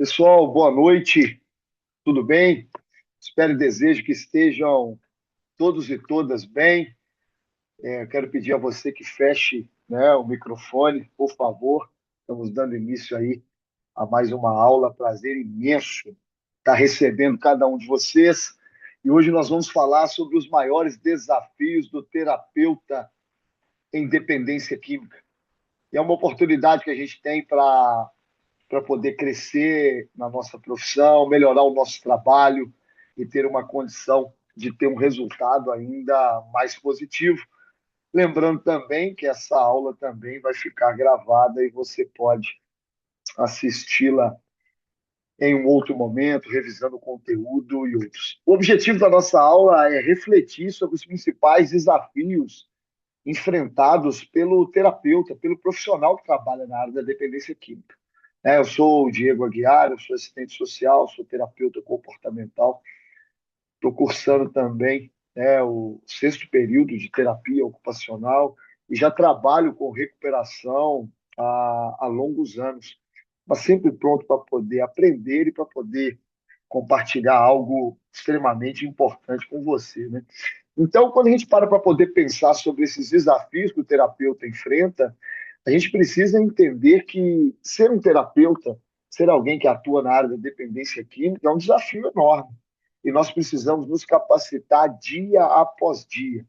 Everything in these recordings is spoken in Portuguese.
Pessoal, boa noite, tudo bem? Espero e desejo que estejam todos e todas bem. Eu quero pedir a você que feche, né, o microfone, por favor. Estamos dando início aí a mais uma aula. Prazer imenso estar recebendo cada um de vocês. E hoje nós vamos falar sobre os maiores desafios do terapeuta em dependência química. E é uma oportunidade que a gente tem para poder crescer na nossa profissão, melhorar o nosso trabalho e ter uma condição de ter um resultado ainda mais positivo. Lembrando também que essa aula também vai ficar gravada e você pode assisti-la em um outro momento, revisando o conteúdo e outros. O objetivo da nossa aula é refletir sobre os principais desafios enfrentados pelo terapeuta, pelo profissional que trabalha na área da dependência química. Eu sou o Diego Aguiar, eu sou assistente social, sou terapeuta comportamental, estou cursando também o sexto período de terapia ocupacional e já trabalho com recuperação há longos anos, mas sempre pronto para poder aprender e para poder compartilhar algo extremamente importante com você, né? Então, quando a gente para poder pensar sobre esses desafios que o terapeuta enfrenta, a gente precisa entender que ser um terapeuta, ser alguém que atua na área da dependência química, é um desafio enorme. E nós precisamos nos capacitar dia após dia.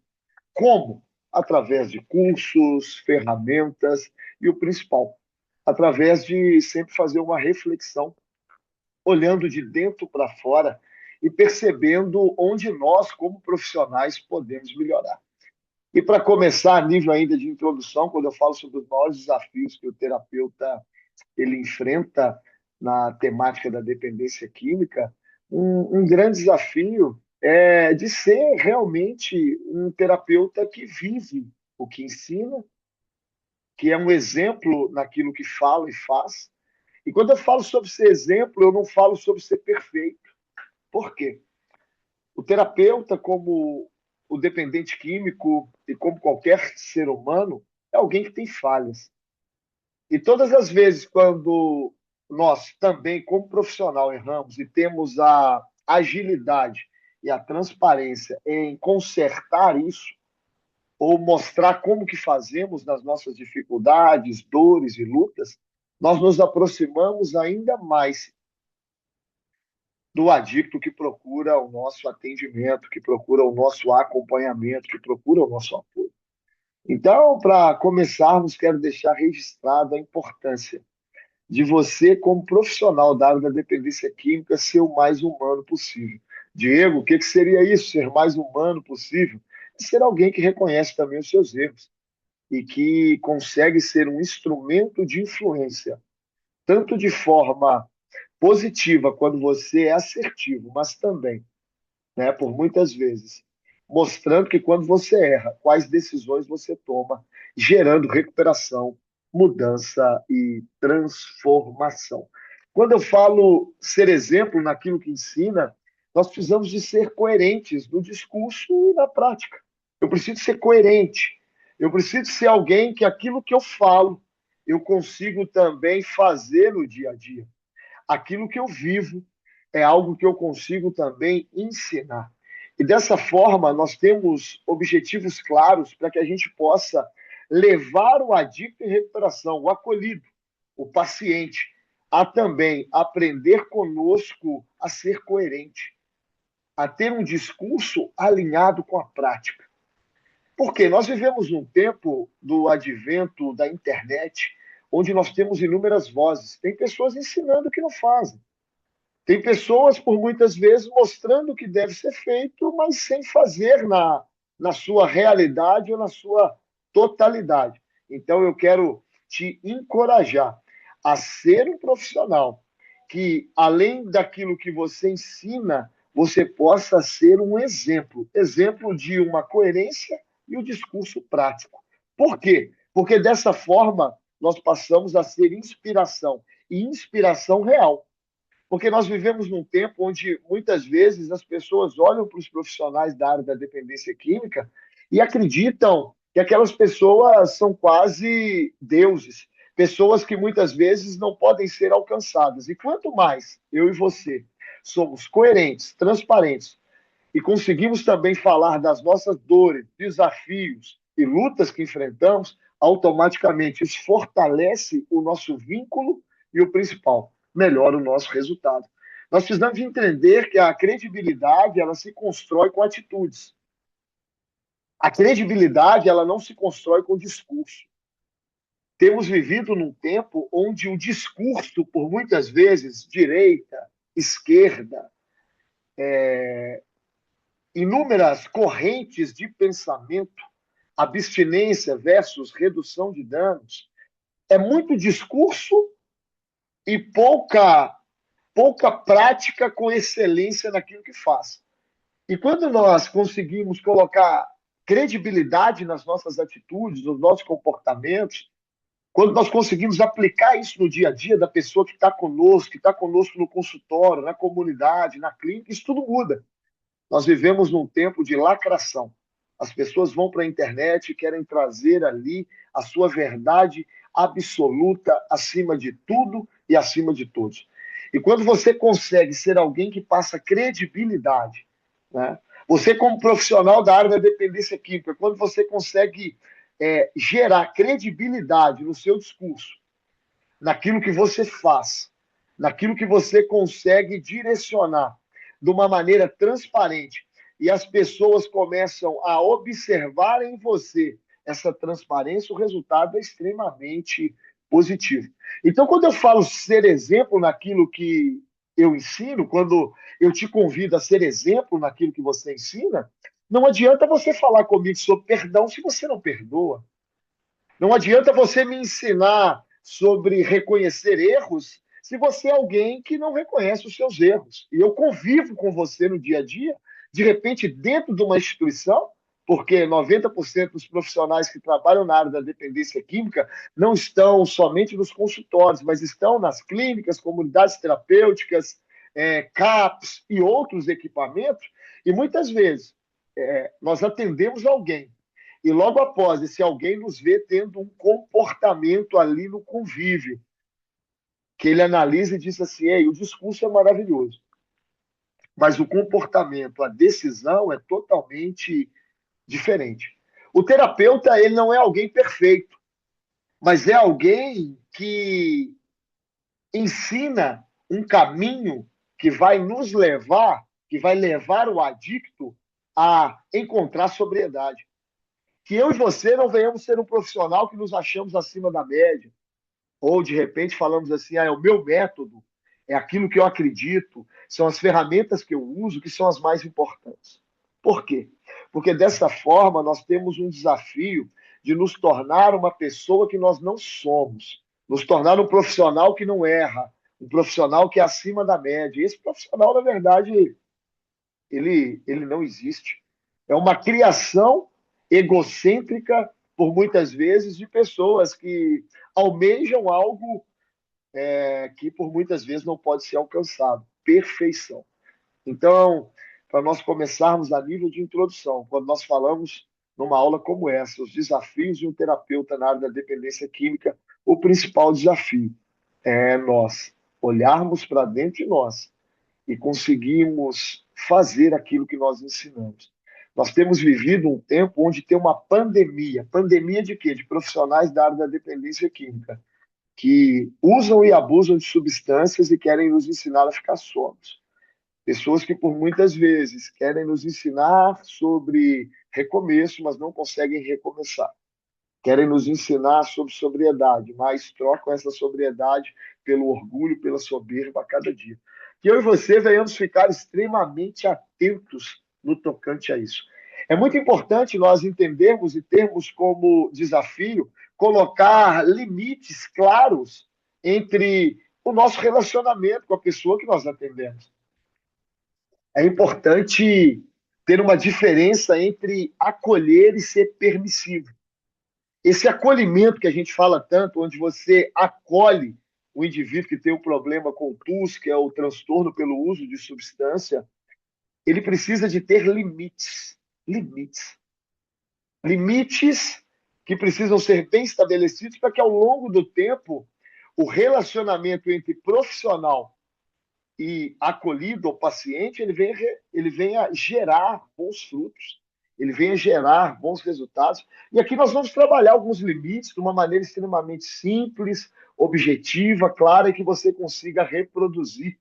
Como? Através de cursos, ferramentas e o principal, através de sempre fazer uma reflexão, olhando de dentro para fora e percebendo onde nós, como profissionais, podemos melhorar. E para começar, a nível ainda de introdução, quando eu falo sobre os maiores desafios que o terapeuta ele enfrenta na temática da dependência química, um grande desafio é de ser realmente um terapeuta que vive o que ensina, que é um exemplo naquilo que fala e faz. E quando eu falo sobre ser exemplo, eu não falo sobre ser perfeito. Por quê? O terapeuta, como o dependente químico e como qualquer ser humano, é alguém que tem falhas. E todas as vezes quando nós também, como profissional, erramos e temos a agilidade e a transparência em consertar isso, ou mostrar como que fazemos nas nossas dificuldades, dores e lutas, nós nos aproximamos ainda mais do adicto que procura o nosso atendimento, que procura o nosso acompanhamento, que procura o nosso apoio. Então, para começarmos, quero deixar registrado a importância de você, como profissional da área da dependência química, ser o mais humano possível. Diego, o que seria isso, ser mais humano possível? Ser alguém que reconhece também os seus erros e que consegue ser um instrumento de influência, tanto de forma positiva quando você é assertivo, mas também, né, por muitas vezes, mostrando que quando você erra, quais decisões você toma, gerando recuperação, mudança e transformação. Quando eu falo ser exemplo naquilo que ensina, nós precisamos de ser coerentes no discurso e na prática. Eu preciso ser coerente. Eu preciso ser alguém que aquilo que eu falo, eu consigo também fazer no dia a dia. Aquilo que eu vivo é algo que eu consigo também ensinar. E dessa forma, nós temos objetivos claros para que a gente possa levar o adicto em recuperação, o acolhido, o paciente, a também aprender conosco a ser coerente, a ter um discurso alinhado com a prática. Porque nós vivemos num tempo do advento da internet, onde nós temos inúmeras vozes. Tem pessoas ensinando o que não fazem. Tem pessoas, por muitas vezes, mostrando o que deve ser feito, mas sem fazer na sua realidade ou na sua totalidade. Então, eu quero te encorajar a ser um profissional que, além daquilo que você ensina, você possa ser um exemplo exemplo de uma coerência e o discurso prático. Por quê? Porque dessa forma nós passamos a ser inspiração e inspiração real. Porque nós vivemos num tempo onde muitas vezes as pessoas olham para os profissionais da área da dependência química e acreditam que aquelas pessoas são quase deuses, pessoas que muitas vezes não podem ser alcançadas. E quanto mais eu e você somos coerentes, transparentes e conseguimos também falar das nossas dores, desafios e lutas que enfrentamos, automaticamente isso fortalece o nosso vínculo e o principal, melhora o nosso resultado. Nós precisamos entender que a credibilidade ela se constrói com atitudes. A credibilidade ela não se constrói com discurso. Temos vivido num tempo onde o discurso, por muitas vezes, direita, esquerda, inúmeras correntes de pensamento, abstinência versus redução de danos, é muito discurso e pouca prática com excelência naquilo que faz. E quando nós conseguimos colocar credibilidade nas nossas atitudes, nos nossos comportamentos, quando nós conseguimos aplicar isso no dia a dia da pessoa que está conosco no consultório, na comunidade, na clínica, isso tudo muda. Nós vivemos num tempo de lacração. As pessoas vão para a internet e querem trazer ali a sua verdade absoluta acima de tudo e acima de todos. E quando você consegue ser alguém que passa credibilidade, né? Você como profissional da área da dependência química, quando você consegue gerar credibilidade no seu discurso, naquilo que você faz, naquilo que você consegue direcionar de uma maneira transparente, e as pessoas começam a observar em você essa transparência, o resultado é extremamente positivo. Então, quando eu falo ser exemplo naquilo que eu ensino, quando eu te convido a ser exemplo naquilo que você ensina, não adianta você falar comigo sobre perdão se você não perdoa. Não adianta você me ensinar sobre reconhecer erros se você é alguém que não reconhece os seus erros. E eu convivo com você no dia a dia, de repente, dentro de uma instituição, porque 90% dos profissionais que trabalham na área da dependência química não estão somente nos consultórios, mas estão nas clínicas, comunidades terapêuticas, CAPs e outros equipamentos, e muitas vezes nós atendemos alguém e logo após esse alguém nos vê tendo um comportamento ali no convívio, que ele analisa e diz assim: ei, o discurso é maravilhoso, mas o comportamento, a decisão é totalmente diferente. O terapeuta, ele não é alguém perfeito, mas é alguém que ensina um caminho que vai nos levar, que vai levar o adicto a encontrar sobriedade. Que eu e você não venhamos ser um profissional que nos achamos acima da média, ou de repente falamos assim, é o meu método, é aquilo que eu acredito, são as ferramentas que eu uso que são as mais importantes. Por quê? Porque dessa forma nós temos um desafio de nos tornar uma pessoa que nós não somos, nos tornar um profissional que não erra, um profissional que é acima da média. E esse profissional, na verdade, ele não existe. É uma criação egocêntrica, por muitas vezes, de pessoas que almejam algo que, por muitas vezes, não pode ser alcançado. Perfeição. Então, para nós começarmos a nível de introdução, quando nós falamos numa aula como essa, os desafios de um terapeuta na área da dependência química, o principal desafio é nós olharmos para dentro de nós e conseguimos fazer aquilo que nós ensinamos. Nós temos vivido um tempo onde tem uma pandemia. Pandemia de quê? De profissionais da área da dependência química, que usam e abusam de substâncias e querem nos ensinar a ficar sóbrios. Pessoas que, por muitas vezes, querem nos ensinar sobre recomeço, mas não conseguem recomeçar. Querem nos ensinar sobre sobriedade, mas trocam essa sobriedade pelo orgulho, pela soberba a cada dia. Que eu e você venhamos ficar extremamente atentos no tocante a isso. É muito importante nós entendermos e termos como desafio colocar limites claros entre o nosso relacionamento com a pessoa que nós atendemos. É importante ter uma diferença entre acolher e ser permissivo. Esse acolhimento que a gente fala tanto, onde você acolhe o indivíduo que tem um problema com o TUS, que é o transtorno pelo uso de substância, ele precisa de ter limites. Limites. Limites que precisam ser bem estabelecidos para que, ao longo do tempo, o relacionamento entre profissional e acolhido ou paciente, ele venha gerar bons frutos, ele venha gerar bons resultados. E aqui nós vamos trabalhar alguns limites de uma maneira extremamente simples, objetiva, clara e que você consiga reproduzir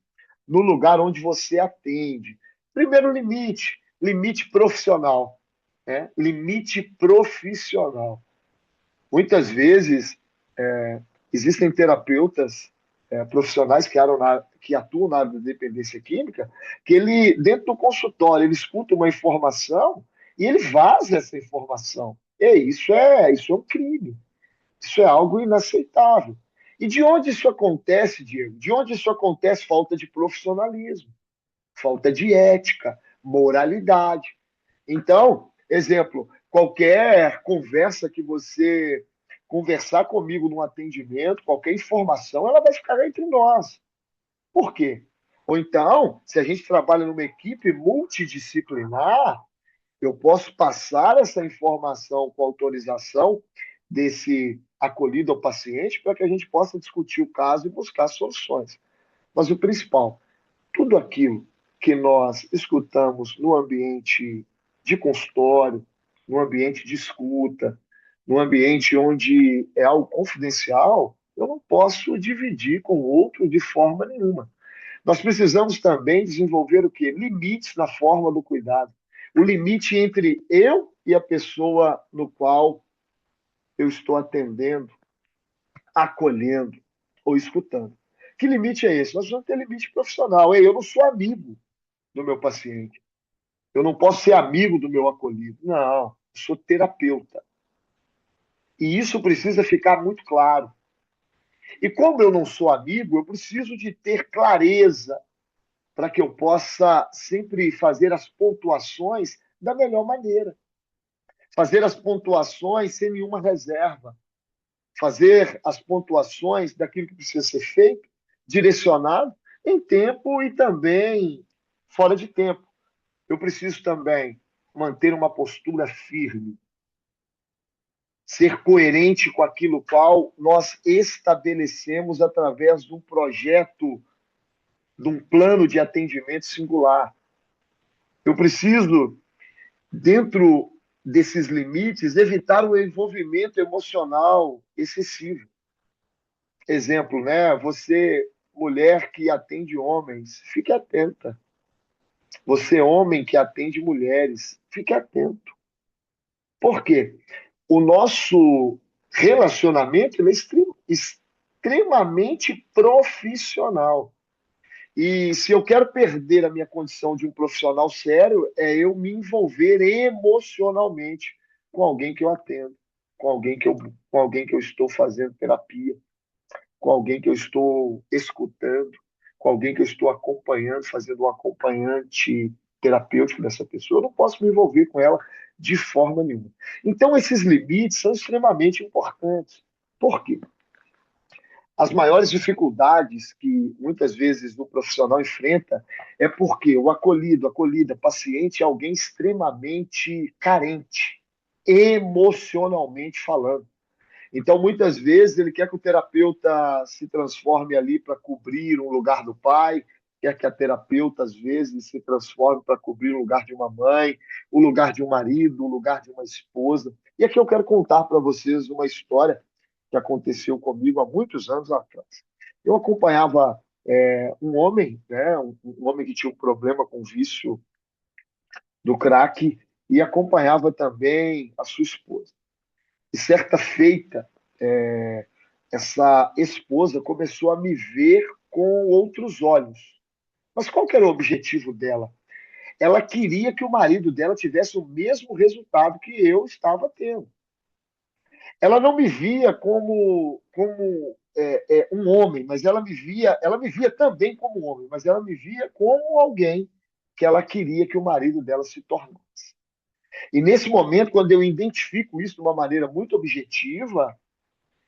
no lugar onde você atende. Primeiro limite, limite profissional. Né? Limite profissional. Muitas vezes, existem terapeutas profissionais que atuam na área da dependência química, que ele, dentro do consultório, ele escuta uma informação e ele vaza essa informação. Isso é um crime. Isso é algo inaceitável. E de onde isso acontece, Diego? De onde isso acontece? Falta de profissionalismo, falta de ética, moralidade. Então, exemplo, qualquer conversa que você conversar comigo num atendimento, qualquer informação, ela vai ficar entre nós. Por quê? Ou então, se a gente trabalha numa equipe multidisciplinar, eu posso passar essa informação com autorização desse acolhido ao paciente para que a gente possa discutir o caso e buscar soluções. Mas o principal, tudo aquilo que nós escutamos no ambiente de consultório, no ambiente de escuta, no ambiente onde é algo confidencial, eu não posso dividir com o outro de forma nenhuma. Nós precisamos também desenvolver o quê? Limites na forma do cuidado. O limite entre eu e a pessoa no qual eu estou atendendo, acolhendo ou escutando. Que limite é esse? Nós vamos ter limite profissional. Eu não sou amigo do meu paciente. Eu não posso ser amigo do meu acolhido. Não, eu sou terapeuta. E isso precisa ficar muito claro. E como eu não sou amigo, eu preciso de ter clareza para que eu possa sempre fazer as pontuações da melhor maneira. Fazer as pontuações sem nenhuma reserva. Fazer as pontuações daquilo que precisa ser feito, direcionado em tempo e também fora de tempo. Eu preciso também manter uma postura firme, ser coerente com aquilo qual nós estabelecemos através de um projeto, de um plano de atendimento singular. Eu preciso, dentro desses limites, evitar o envolvimento emocional excessivo. Exemplo, né? Você, mulher que atende homens, fique atenta. Você, homem que atende mulheres, fique atento. Por quê? O nosso relacionamento ele é extremamente profissional. E se eu quero perder a minha condição de um profissional sério, é eu me envolver emocionalmente com alguém que eu atendo, com alguém que eu estou fazendo terapia, com alguém que eu estou escutando, com alguém que eu estou acompanhando, fazendo um acompanhante terapêutico dessa pessoa. Eu não posso me envolver com ela de forma nenhuma. Então, esses limites são extremamente importantes. Por quê? As maiores dificuldades que muitas vezes o profissional enfrenta é porque o acolhido, acolhida, paciente é alguém extremamente carente, emocionalmente falando. Então, muitas vezes, ele quer que o terapeuta se transforme ali para cobrir um lugar do pai, quer que a terapeuta, às vezes, se transforme para cobrir o lugar de uma mãe, o lugar de um marido, o lugar de uma esposa. E aqui eu quero contar para vocês uma história que aconteceu comigo há muitos anos atrás. Eu acompanhava um homem, né, um homem que tinha um problema com o vício do crack, e acompanhava também a sua esposa. E certa feita, essa esposa começou a me ver com outros olhos. Mas qual que era o objetivo dela? Ela queria que o marido dela tivesse o mesmo resultado que eu estava tendo. Ela não me via como um homem, mas ela me via também como homem, mas ela me via como alguém que ela queria que o marido dela se tornasse. E nesse momento, quando eu identifico isso de uma maneira muito objetiva,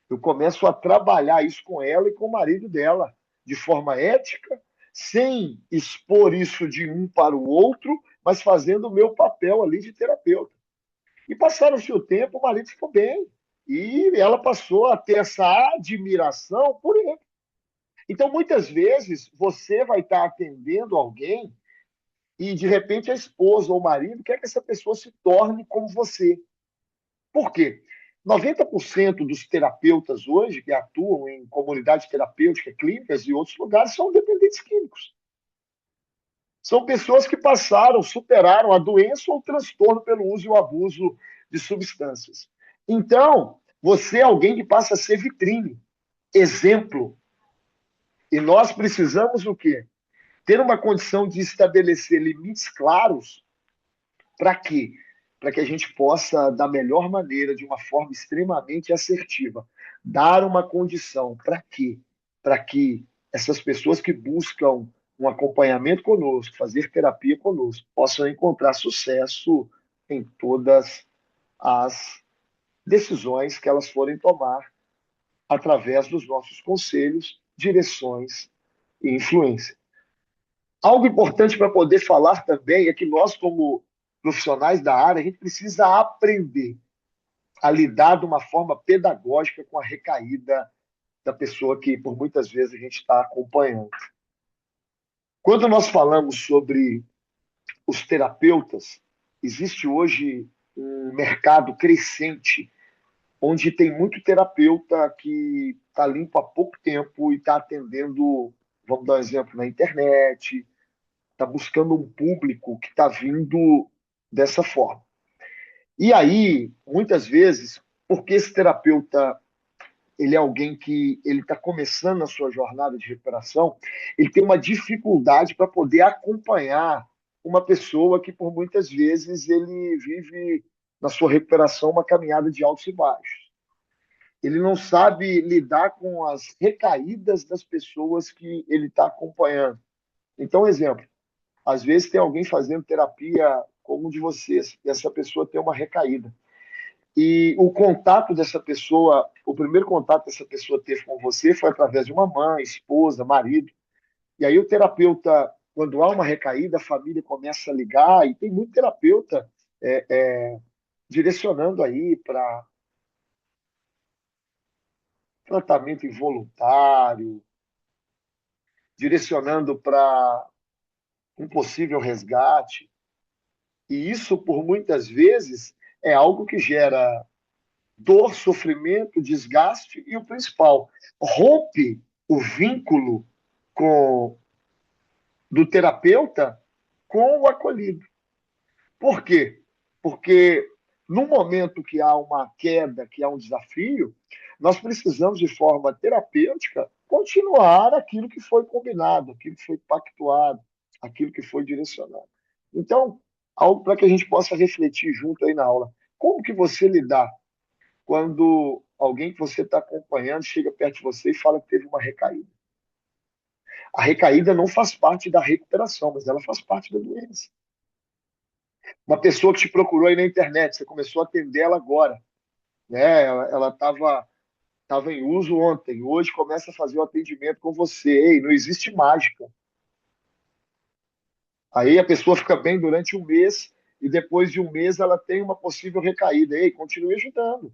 eu começo a trabalhar isso com ela e com o marido dela, de forma ética, sem expor isso de um para o outro, mas fazendo o meu papel ali de terapeuta. E passaram-se o tempo, o marido ficou bem. E ela passou a ter essa admiração por ele. Então, muitas vezes, você vai estar atendendo alguém e, de repente, a esposa ou o marido quer que essa pessoa se torne como você. Por quê? 90% dos terapeutas hoje que atuam em comunidade terapêutica, clínicas e outros lugares são dependentes químicos. São pessoas que passaram, superaram a doença ou o transtorno pelo uso e o abuso de substâncias. Então, você é alguém que passa a ser vitrine, exemplo. E nós precisamos o quê? Ter uma condição de estabelecer limites claros. Para quê? Para que a gente possa, da melhor maneira, de uma forma extremamente assertiva, dar uma condição. Para quê? Para que essas pessoas que buscam um acompanhamento conosco, fazer terapia conosco, possam encontrar sucesso em todas as decisões que elas forem tomar através dos nossos conselhos, direções e influência. Algo importante para poder falar também é que nós, como profissionais da área, a gente precisa aprender a lidar de uma forma pedagógica com a recaída da pessoa que, por muitas vezes, a gente está acompanhando. Quando nós falamos sobre os terapeutas, existe hoje um mercado crescente onde tem muito terapeuta que está limpo há pouco tempo e está atendendo, vamos dar um exemplo, na internet, está buscando um público que está vindo dessa forma. E aí, muitas vezes, porque esse terapeuta ele é alguém que ele está começando a sua jornada de recuperação, ele tem uma dificuldade para poder acompanhar uma pessoa que, por muitas vezes, ele vive na sua recuperação uma caminhada de altos e baixos. Ele não sabe lidar com as recaídas das pessoas que ele está acompanhando. Então, exemplo, às vezes tem alguém fazendo terapia como um de vocês, e essa pessoa tem uma recaída. E o contato dessa pessoa, o primeiro contato que essa pessoa teve com você foi através de uma mãe, esposa, marido. E aí o terapeuta, quando há uma recaída, a família começa a ligar, e tem muito terapeuta direcionando aí para tratamento involuntário, direcionando para um possível resgate. E isso, por muitas vezes, é algo que gera dor, sofrimento, desgaste e o principal, rompe o vínculo com do terapeuta com o acolhido. Por quê? Porque no momento que há uma queda, que há um desafio, nós precisamos, de forma terapêutica, continuar aquilo que foi combinado, aquilo que foi pactuado, aquilo que foi direcionado. Então, algo para que a gente possa refletir junto aí na aula. Como que você lidar quando alguém que você está acompanhando chega perto de você e fala que teve uma recaída? A recaída não faz parte da recuperação, mas ela faz parte da doença. Uma pessoa que te procurou aí na internet, você começou a atender ela agora, né? Ela estava em uso ontem, hoje começa a fazer o atendimento com você. Ei, não existe mágica. Aí a pessoa fica bem durante um mês e depois de um mês ela tem uma possível recaída. Ei, continue ajudando,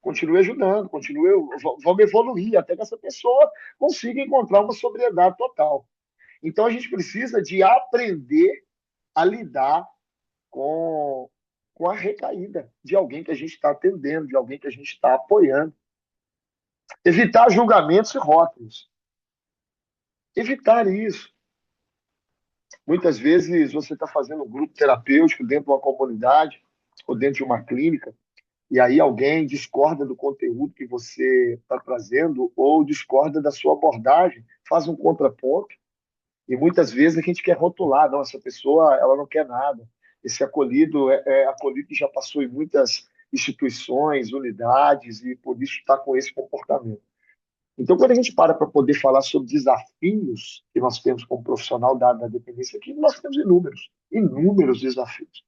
continue, vamos evoluir até que essa pessoa consiga encontrar uma sobriedade total. Então a gente precisa de aprender a lidar com, com a recaída de alguém que a gente está atendendo, de alguém que a gente está apoiando. Evitar julgamentos e rótulos. Evitar isso. Muitas vezes você está fazendo um grupo terapêutico dentro de uma comunidade ou dentro de uma clínica, e aí alguém discorda do conteúdo que você está trazendo ou discorda da sua abordagem, faz um contraponto, e muitas vezes a gente quer rotular, não, essa pessoa ela não quer nada. Esse acolhido é acolhido que já passou em muitas instituições, unidades, e por isso está com esse comportamento. Então, quando a gente para poder falar sobre desafios que nós temos como profissional da dependência aqui, nós temos inúmeros, inúmeros desafios.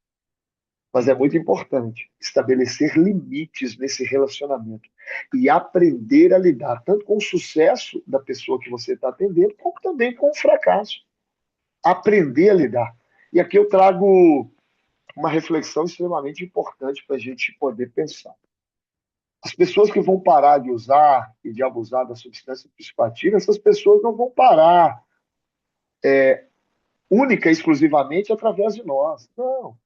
Mas é muito importante estabelecer limites nesse relacionamento e aprender a lidar tanto com o sucesso da pessoa que você está atendendo, como também com o fracasso. Aprender a lidar. E aqui eu trago uma reflexão extremamente importante para a gente poder pensar. As pessoas que vão parar de usar e de abusar da substância psicoativa, essas pessoas não vão parar única e exclusivamente através de nós. Não.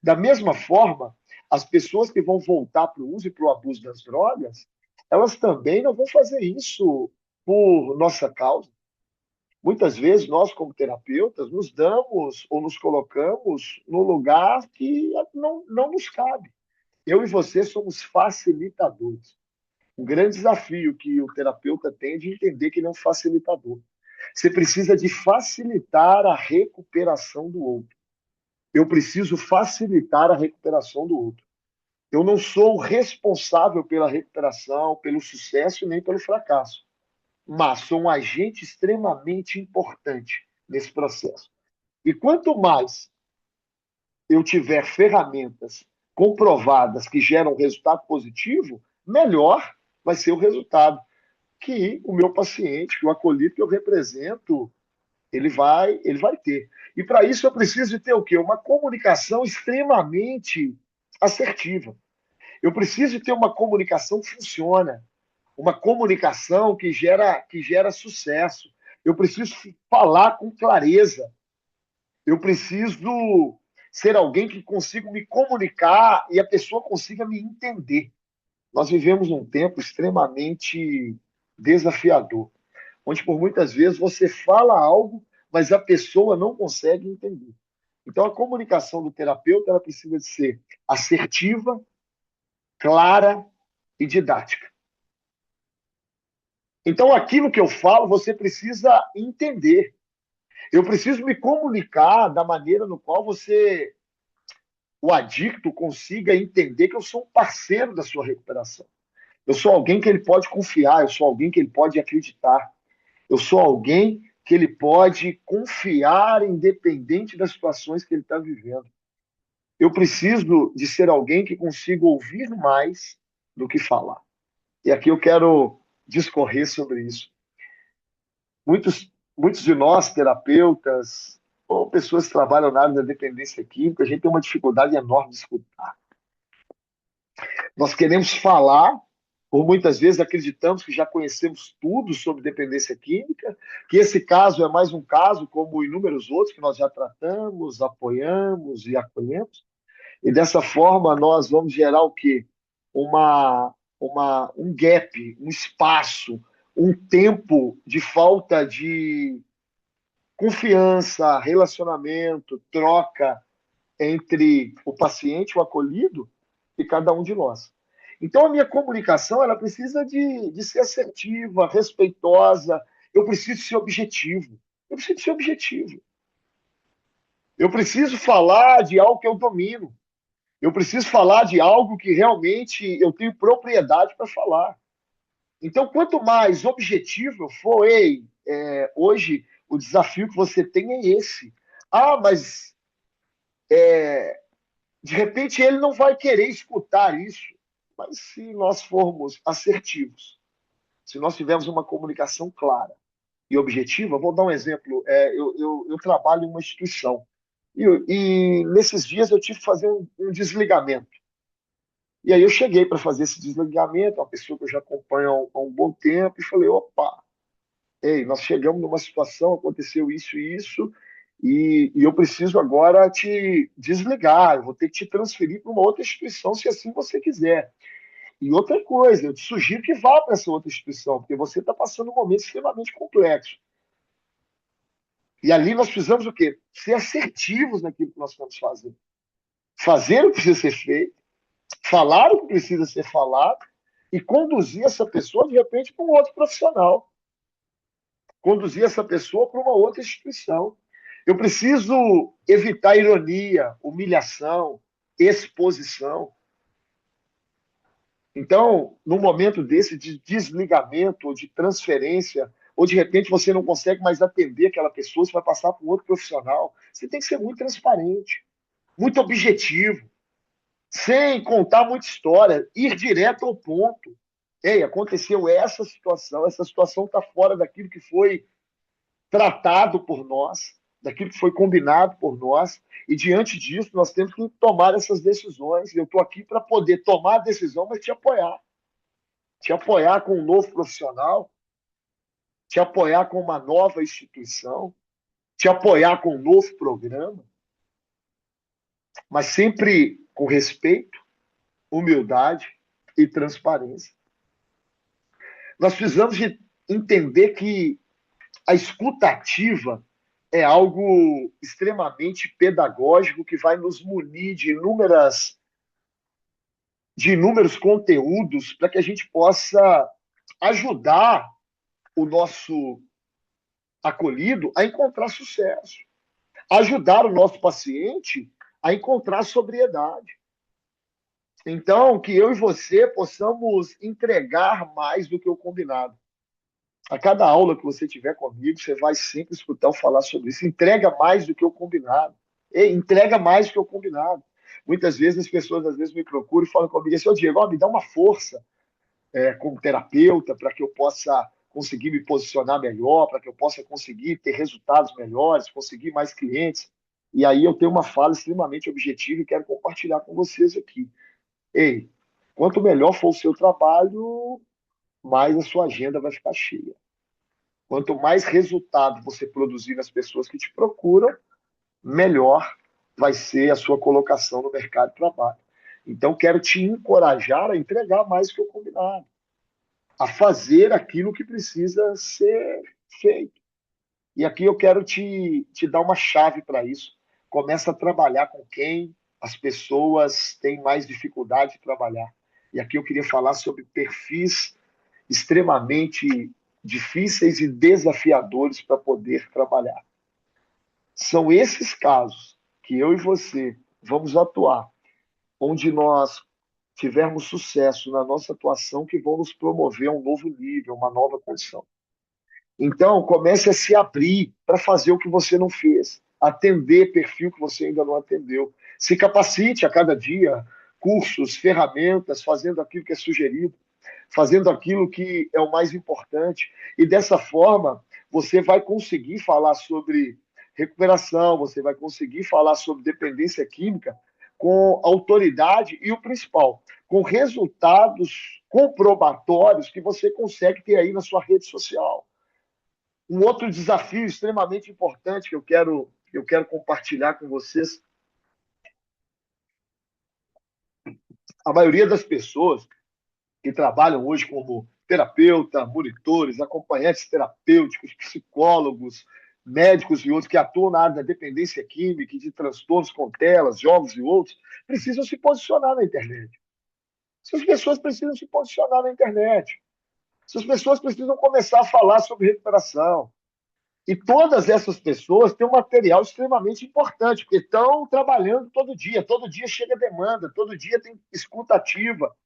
Da mesma forma, as pessoas que vão voltar para o uso e para o abuso das drogas, elas também não vão fazer isso por nossa causa. Muitas vezes, nós, como terapeutas, nos damos ou nos colocamos no lugar que não nos cabe. Eu e você somos facilitadores. Um grande desafio que o terapeuta tem é de entender que ele é um facilitador. Você precisa de facilitar a recuperação do outro. Eu preciso facilitar a recuperação do outro. Eu não sou responsável pela recuperação, pelo sucesso nem pelo fracasso, mas sou um agente extremamente importante nesse processo. E quanto mais eu tiver ferramentas comprovadas que geram resultado positivo, melhor vai ser o resultado que o meu paciente, que o acolhido que eu represento, ele vai ter. E para isso eu preciso de ter o quê? Uma comunicação extremamente assertiva. Eu preciso ter uma comunicação que funciona, uma comunicação que gera sucesso. Eu preciso falar com clareza. Eu preciso ser alguém que consiga me comunicar e a pessoa consiga me entender. Nós vivemos um tempo extremamente desafiador, onde por muitas vezes você fala algo, mas a pessoa não consegue entender. Então a comunicação do terapeuta ela precisa de ser assertiva, clara e didática. Então aquilo que eu falo você precisa entender. Eu preciso me comunicar da maneira no qual o adicto consiga entender que eu sou um parceiro da sua recuperação. Eu sou alguém que ele pode confiar, eu sou alguém que ele pode acreditar. Eu sou alguém que ele pode confiar independente das situações que ele está vivendo. Eu preciso de ser alguém que consiga ouvir mais do que falar. E aqui eu quero discorrer sobre isso. Muitos de nós, terapeutas, ou pessoas que trabalham na área da dependência química, a gente tem uma dificuldade enorme de escutar. Nós queremos falar, por muitas vezes acreditamos que já conhecemos tudo sobre dependência química, que esse caso é mais um caso, como inúmeros outros que nós já tratamos, apoiamos e acolhemos. E dessa forma nós vamos gerar o quê? Um gap, um espaço, um tempo de falta de confiança, relacionamento, troca entre o paciente, o acolhido e cada um de nós. Então, a minha comunicação ela precisa de ser assertiva, respeitosa. Eu preciso ser objetivo. Eu preciso ser objetivo. Eu preciso falar de algo que eu domino. Eu preciso falar de algo que realmente eu tenho propriedade para falar. Então, quanto mais objetivo eu for, hoje o desafio que você tem é esse. Ah, mas de repente ele não vai querer escutar isso. Mas se nós formos assertivos, se nós tivermos uma comunicação clara e objetiva, vou dar um exemplo. Eu trabalho em uma instituição e nesses dias eu tive que fazer um desligamento. E aí eu cheguei para fazer esse desligamento, uma pessoa que eu já acompanho há um bom tempo, e falei, opa, ei, nós chegamos numa situação, aconteceu isso e isso, e eu preciso agora te desligar, eu vou ter que te transferir para uma outra instituição, se assim você quiser. E outra coisa, eu te sugiro que vá para essa outra instituição, porque você está passando um momento extremamente complexo. E ali nós precisamos o quê? Ser assertivos naquilo que nós estamos fazendo. Fazer o que precisa ser feito, falar o que precisa ser falado e conduzir essa pessoa, de repente, para um outro profissional. Conduzir essa pessoa para uma outra instituição. Eu preciso evitar ironia, humilhação, exposição. Então, no momento desse de desligamento ou de transferência, ou de repente você não consegue mais atender aquela pessoa, você vai passar para um outro profissional, você tem que ser muito transparente, muito objetivo, sem contar muita história, ir direto ao ponto. Ei, aconteceu essa situação está fora daquilo que foi tratado por nós, daquilo que foi combinado por nós, e diante disso nós temos que tomar essas decisões. Eu estou aqui para poder tomar a decisão, mas te apoiar. te apoiar com um novo profissional, te apoiar com uma nova instituição, te apoiar com um novo programa, mas sempre com respeito, humildade e transparência. Nós precisamos de entender que a escuta ativa é algo extremamente pedagógico que vai nos munir de inúmeros conteúdos para que a gente possa ajudar o nosso acolhido a encontrar sucesso, ajudar o nosso paciente a encontrar sobriedade. Então, que eu e você possamos entregar mais do que o combinado. A cada aula que você tiver comigo, você vai sempre escutar eu falar sobre isso. Entrega mais do que o combinado. Entrega mais do que o combinado. Muitas vezes as pessoas às vezes me procuram e falam comigo assim, Diego, me dá uma força como terapeuta para que eu possa conseguir me posicionar melhor, para que eu possa conseguir ter resultados melhores, conseguir mais clientes. E aí eu tenho uma fala extremamente objetiva e quero compartilhar com vocês aqui. Ei, quanto melhor for o seu trabalho, mais a sua agenda vai ficar cheia. Quanto mais resultado você produzir nas pessoas que te procuram, melhor vai ser a sua colocação no mercado de trabalho. Então, quero te encorajar a entregar mais do que o combinado, a fazer aquilo que precisa ser feito. E aqui eu quero te dar uma chave para isso. Começa a trabalhar com quem as pessoas têm mais dificuldade de trabalhar. E aqui eu queria falar sobre perfis extremamente difíceis e desafiadores para poder trabalhar. São esses casos que eu e você vamos atuar, onde nós tivermos sucesso na nossa atuação, que vão nos promover a um novo nível, uma nova condição. Então, comece a se abrir para fazer o que você não fez, atender perfil que você ainda não atendeu. Se capacite a cada dia, cursos, ferramentas, fazendo aquilo que é sugerido, fazendo aquilo que é o mais importante. E dessa forma, você vai conseguir falar sobre recuperação, você vai conseguir falar sobre dependência química com autoridade e o principal, com resultados comprobatórios que você consegue ter aí na sua rede social. Um outro desafio extremamente importante que eu quero compartilhar com vocês, a maioria das pessoas que trabalham hoje como terapeuta, monitores, acompanhantes terapêuticos, psicólogos, médicos e outros que atuam na área da dependência química e de transtornos com telas, jogos e outros, precisam se posicionar na internet. Essas pessoas precisam se posicionar na internet. Essas pessoas precisam começar a falar sobre recuperação. E todas essas pessoas têm um material extremamente importante, porque estão trabalhando todo dia chega demanda, todo dia tem escuta ativa.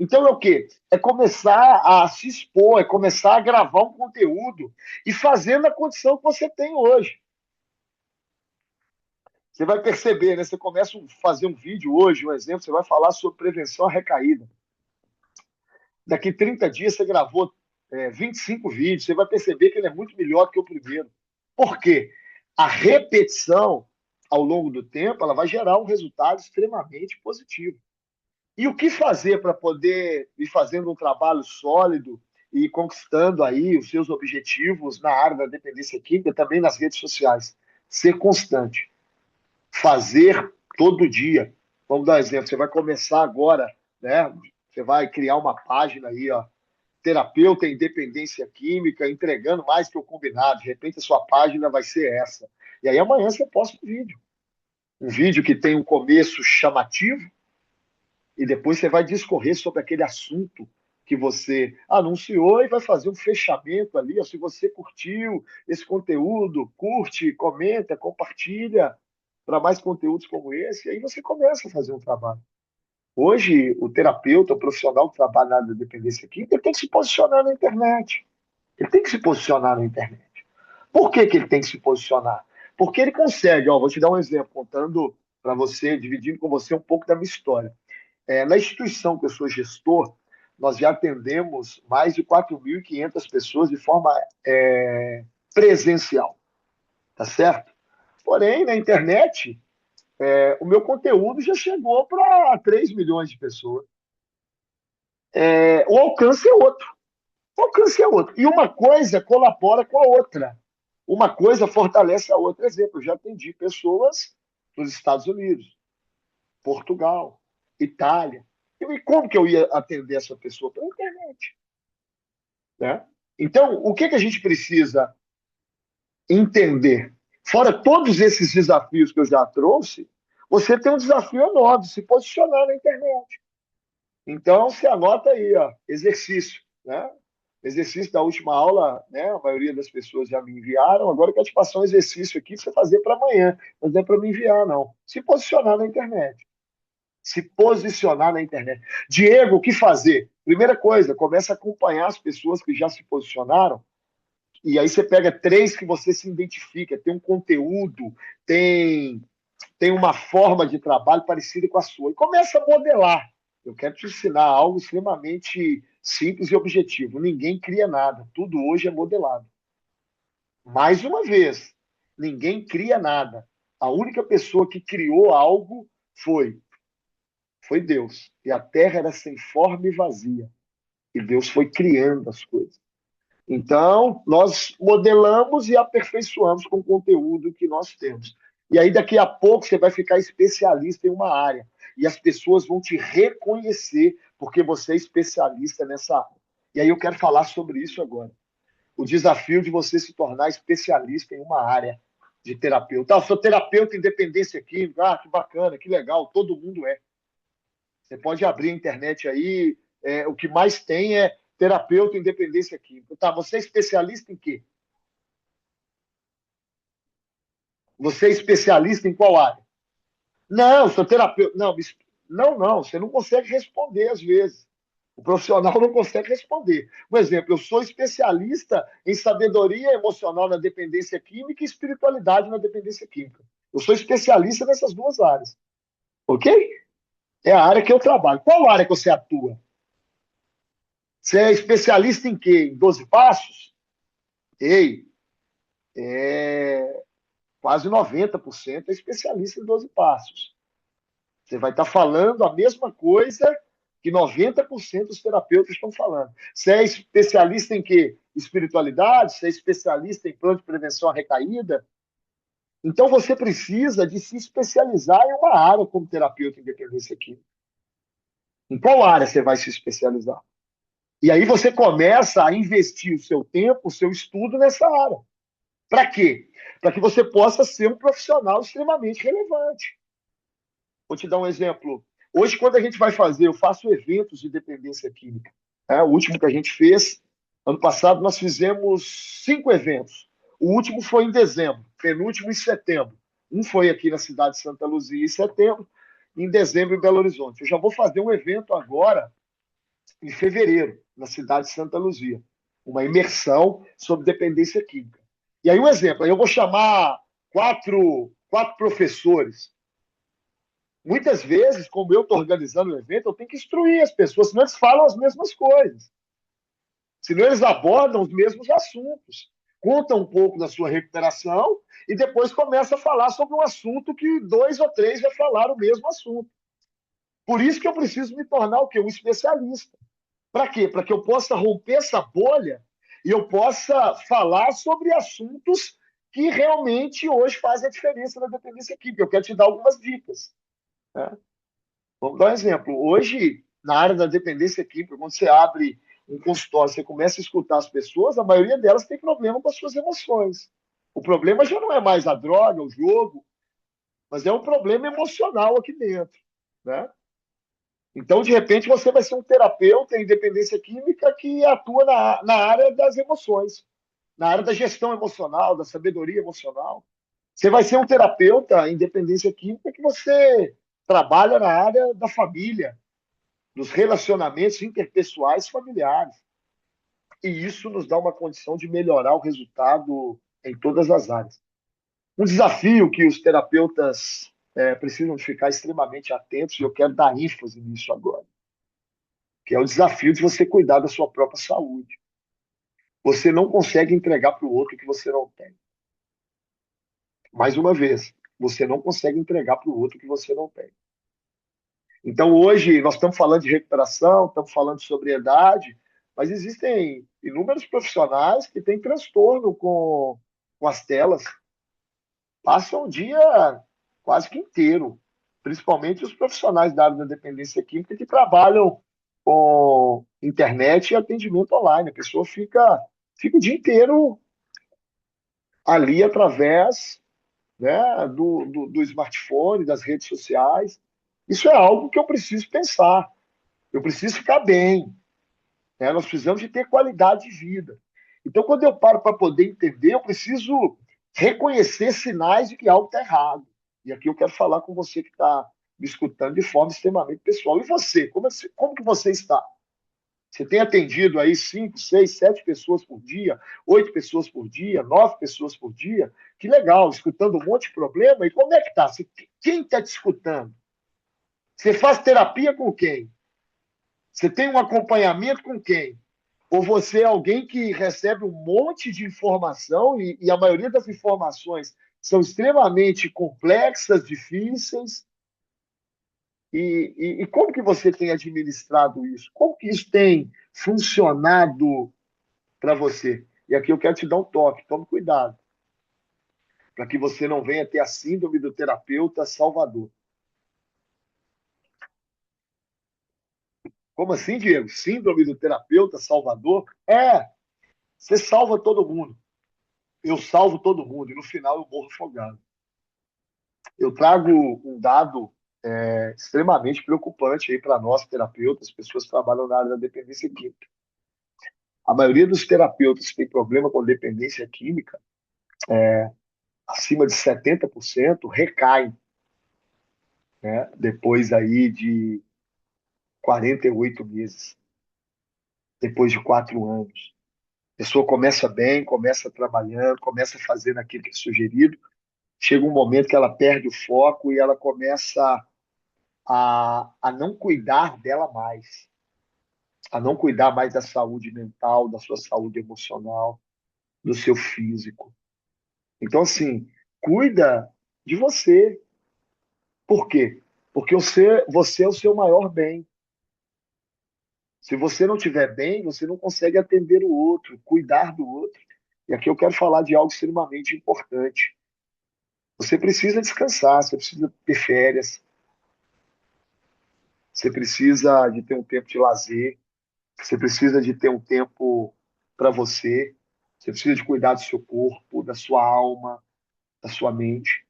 Então é o quê? É começar a se expor, é começar a gravar um conteúdo e fazer na condição que você tem hoje. Você vai perceber, né? Você começa a fazer um vídeo hoje, um exemplo, você vai falar sobre prevenção à recaída. Daqui 30 dias você gravou 25 vídeos, você vai perceber que ele é muito melhor que o primeiro. Por quê? A repetição, ao longo do tempo, ela vai gerar um resultado extremamente positivo. E o que fazer para poder ir fazendo um trabalho sólido e conquistando aí os seus objetivos na área da dependência química, também nas redes sociais? Ser constante. Fazer todo dia. Vamos dar um exemplo. Você vai começar agora, né? Você vai criar uma página aí, ó, terapeuta em dependência química, entregando mais que o combinado. De repente a sua página vai ser essa. E aí amanhã você posta um vídeo. Um vídeo que tem um começo chamativo, e depois você vai discorrer sobre aquele assunto que você anunciou e vai fazer um fechamento ali. Ó, se você curtiu esse conteúdo, curte, comenta, compartilha para mais conteúdos como esse, e aí você começa a fazer um trabalho. Hoje, o terapeuta, o profissional que trabalha na área da dependência química, ele tem que se posicionar na internet. Ele tem que se posicionar na internet. Por que, que ele tem que se posicionar? Porque ele consegue, ó, vou te dar um exemplo, contando para você, dividindo com você um pouco da minha história. Na instituição que eu sou gestor, nós já atendemos mais de 4.500 pessoas de forma presencial, tá certo? Porém, na internet, o meu conteúdo já chegou para 3 milhões de pessoas. O alcance é outro. O alcance é outro. E uma coisa colabora com a outra. Uma coisa fortalece a outra. Exemplo, eu já atendi pessoas nos Estados Unidos, Portugal, Itália. E como que eu ia atender essa pessoa? Pela internet. Né? Então, o que a gente precisa entender? Fora todos esses desafios que eu já trouxe, você tem um desafio enorme, se posicionar na internet. Então, você anota aí, ó, exercício, né? Exercício da última aula, né? A maioria das pessoas já me enviaram. Agora eu quero te passar um exercício aqui para você fazer para amanhã. Mas não é para me enviar, não. Se posicionar na internet. Se posicionar na internet. Diego, o que fazer? Primeira coisa, começa a acompanhar as pessoas que já se posicionaram. E aí você pega três que você se identifica, tem um conteúdo, tem uma forma de trabalho parecida com a sua. E começa a modelar. Eu quero te ensinar algo extremamente simples e objetivo. Ninguém cria nada. Tudo hoje é modelado. Mais uma vez, ninguém cria nada. A única pessoa que criou algo foi Deus. E a terra era sem forma e vazia. E Deus foi criando as coisas. Então, nós modelamos e aperfeiçoamos com o conteúdo que nós temos. E aí, daqui a pouco, você vai ficar especialista em uma área. E as pessoas vão te reconhecer porque você é especialista nessa área. E aí, eu quero falar sobre isso agora. O desafio de você se tornar especialista em uma área de terapeuta. Eu sou terapeuta em dependência química. Ah, que bacana, que legal. Todo mundo é. Você pode abrir a internet aí, o que mais tem é terapeuta em dependência química. Tá, você é especialista em quê? Você é especialista em qual área? Não, sou terapeuta. Não, não, você não consegue responder às vezes. O profissional não consegue responder. Por exemplo, eu sou especialista em sabedoria emocional na dependência química e espiritualidade na dependência química. Eu sou especialista nessas duas áreas. Ok? É a área que eu trabalho. Qual área que você atua? Você é especialista em quê? Em 12 passos? Ei, é quase 90% é especialista em 12 passos. Você vai estar falando a mesma coisa que 90% dos terapeutas estão falando. Você é especialista em quê? Espiritualidade? Você é especialista em plano de prevenção à recaída? Então você precisa de se especializar em uma área como terapeuta em dependência química. Em qual área você vai se especializar? E aí você começa a investir o seu tempo, o seu estudo nessa área. Para quê? Para que você possa ser um profissional extremamente relevante. Vou te dar um exemplo. Hoje, quando a gente vai fazer, eu faço eventos de dependência química. O último que a gente fez, ano passado, nós fizemos 5 eventos. O último foi em dezembro, penúltimo em setembro. Um foi aqui na cidade de Santa Luzia em setembro, em dezembro em Belo Horizonte. Eu já vou fazer um evento agora, em fevereiro, na cidade de Santa Luzia. Uma imersão sobre dependência química. E aí, um exemplo, aí eu vou chamar quatro professores. Muitas vezes, como eu estou organizando o evento, eu tenho que instruir as pessoas, senão eles falam as mesmas coisas. Senão eles abordam os mesmos assuntos. Conta um pouco da sua recuperação e depois começa a falar sobre um assunto que 2 ou 3 já falaram o mesmo assunto. Por isso que eu preciso me tornar o quê? Um especialista. Para quê? Para que eu possa romper essa bolha e eu possa falar sobre assuntos que realmente hoje fazem a diferença na dependência química. Eu quero te dar algumas dicas. Né? Vamos dar um exemplo. Hoje, na área da dependência química, quando você abre um consultório, você começa a escutar as pessoas, a maioria delas tem problema com as suas emoções. O problema já não é mais a droga, o jogo, mas é um problema emocional aqui dentro. Né? Então, de repente, você vai ser um terapeuta em dependência química que atua na área das emoções, na área da gestão emocional, da sabedoria emocional. Você vai ser um terapeuta em dependência química que você trabalha na área da família, dos relacionamentos interpessoais familiares. E isso nos dá uma condição de melhorar o resultado em todas as áreas. Um desafio que os terapeutas precisam ficar extremamente atentos, e eu quero dar ênfase nisso agora, que é o desafio de você cuidar da sua própria saúde. Você não consegue entregar para o outro o que você não tem. Mais uma vez, você não consegue entregar para o outro o que você não tem. Então, hoje, nós estamos falando de recuperação, estamos falando de sobriedade, mas existem inúmeros profissionais que têm transtorno com as telas, passam o dia quase que inteiro, principalmente os profissionais da área da dependência química que trabalham com internet e atendimento online. A pessoa fica o dia inteiro ali através, né, do smartphone, das redes sociais. Isso é algo que eu preciso pensar. Eu preciso ficar bem, né? Nós precisamos de ter qualidade de vida. Então, quando eu paro para poder entender, eu preciso reconhecer sinais de que algo está errado. E aqui eu quero falar com você que está me escutando de forma extremamente pessoal. E você? Como que você está? Você tem atendido aí 5, 6, 7 pessoas por dia, 8 pessoas por dia, 9 pessoas por dia? Que legal, escutando um monte de problema. E como é que está? Quem está te escutando? Você faz terapia com quem? Você tem um acompanhamento com quem? Ou você é alguém que recebe um monte de informação e a maioria das informações são extremamente complexas, difíceis. E como que você tem administrado isso? Como que isso tem funcionado para você? E aqui eu quero te dar um toque, tome cuidado, para que você não venha ter a síndrome do terapeuta salvador. Como assim, Diego? Síndrome do terapeuta salvador? Você salva todo mundo. Eu salvo todo mundo e no final eu morro afogado. Eu trago um dado extremamente preocupante aí para nós, terapeutas, pessoas que trabalham na área da dependência química. A maioria dos terapeutas que tem problema com dependência química, acima de 70%, recaem, né, depois aí de 48 meses, depois de 4 anos. A pessoa começa bem, começa trabalhando, começa fazendo aquilo que é sugerido, chega um momento que ela perde o foco e ela começa a não cuidar dela mais, a não cuidar mais da saúde mental, da sua saúde emocional, do seu físico. Então, assim, cuida de você. Por quê? Porque você é o seu maior bem. Se você não estiver bem, você não consegue atender o outro, cuidar do outro. E aqui eu quero falar de algo extremamente importante. Você precisa descansar, você precisa ter férias, você precisa de ter um tempo de lazer, você precisa de ter um tempo para você, você precisa de cuidar do seu corpo, da sua alma, da sua mente.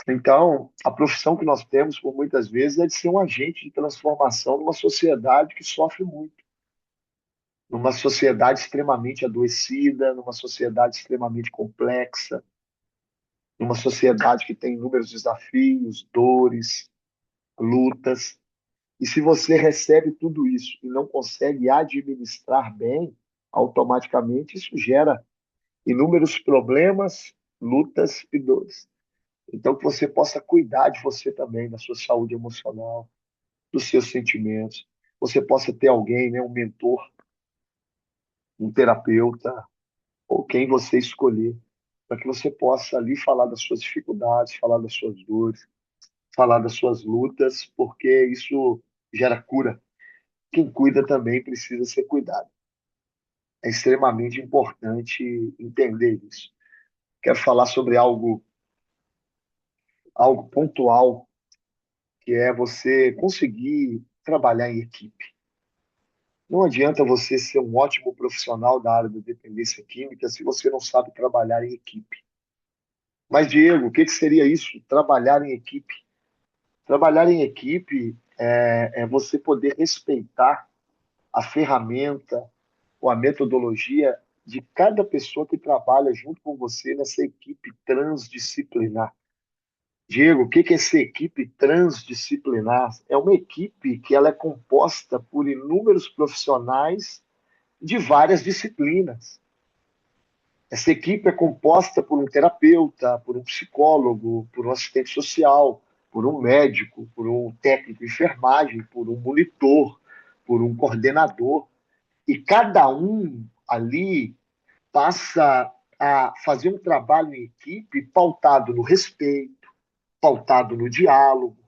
Então, a profissão que nós temos, por muitas vezes, é de ser um agente de transformação numa sociedade que sofre muito, numa sociedade extremamente adoecida, numa sociedade extremamente complexa, numa sociedade que tem inúmeros desafios, dores, lutas. E se você recebe tudo isso e não consegue administrar bem, automaticamente isso gera inúmeros problemas, lutas e dores. Então, que você possa cuidar de você também, da sua saúde emocional, dos seus sentimentos. Você possa ter alguém, né, um mentor, um terapeuta, ou quem você escolher, para que você possa ali falar das suas dificuldades, falar das suas dores, falar das suas lutas, porque isso gera cura. Quem cuida também precisa ser cuidado. É extremamente importante entender isso. Quero falar sobre algo pontual, que é você conseguir trabalhar em equipe. Não adianta você ser um ótimo profissional da área da dependência química se você não sabe trabalhar em equipe. Mas, Diego, o que seria isso? Trabalhar em equipe. Trabalhar em equipe é você poder respeitar a ferramenta ou a metodologia de cada pessoa que trabalha junto com você nessa equipe transdisciplinar. Diego, o que é essa equipe transdisciplinar? É uma equipe que ela é composta por inúmeros profissionais de várias disciplinas. Essa equipe é composta por um terapeuta, por um psicólogo, por um assistente social, por um médico, por um técnico de enfermagem, por um monitor, por um coordenador. E cada um ali passa a fazer um trabalho em equipe pautado no respeito, pautado no diálogo,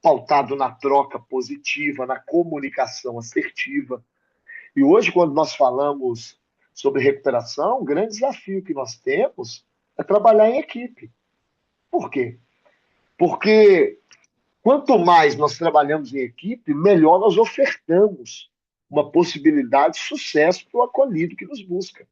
pautado na troca positiva, na comunicação assertiva. E hoje, quando nós falamos sobre recuperação, o grande desafio que nós temos é trabalhar em equipe. Por quê? Porque quanto mais nós trabalhamos em equipe, melhor nós ofertamos uma possibilidade de sucesso para o acolhido que nos busca.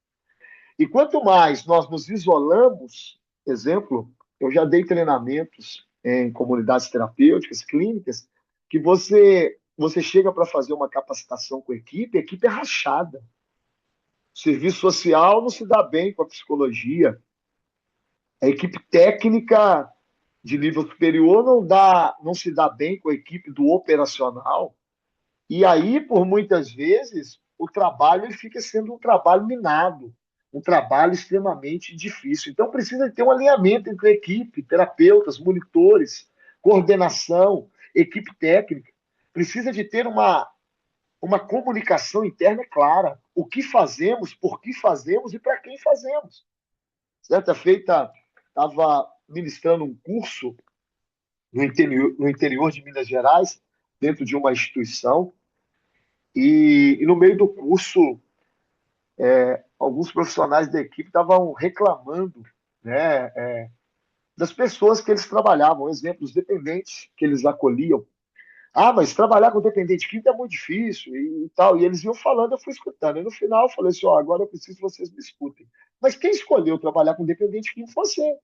E quanto mais nós nos isolamos, exemplo, eu já dei treinamentos em comunidades terapêuticas, clínicas, que você chega para fazer uma capacitação com a equipe é rachada. O serviço social não se dá bem com a psicologia. A equipe técnica de nível superior não se dá bem com a equipe do operacional. E aí, por muitas vezes, o trabalho ele fica sendo um trabalho minado, um trabalho extremamente difícil. Então, precisa ter um alinhamento entre a equipe, terapeutas, monitores, coordenação, equipe técnica. Precisa de ter uma comunicação interna clara. O que fazemos, por que fazemos e para quem fazemos. Certa feita, estava ministrando um curso no interior de Minas Gerais, dentro de uma instituição, e no meio do curso, alguns profissionais da equipe estavam reclamando, né, das pessoas que eles trabalhavam, exemplo, dos dependentes que eles acolhiam. Ah, mas trabalhar com dependente químico é muito difícil e tal. E eles iam falando, eu fui escutando. E no final eu falei assim, ó, agora eu preciso que vocês me escutem. Mas quem escolheu trabalhar com dependente químico foi você.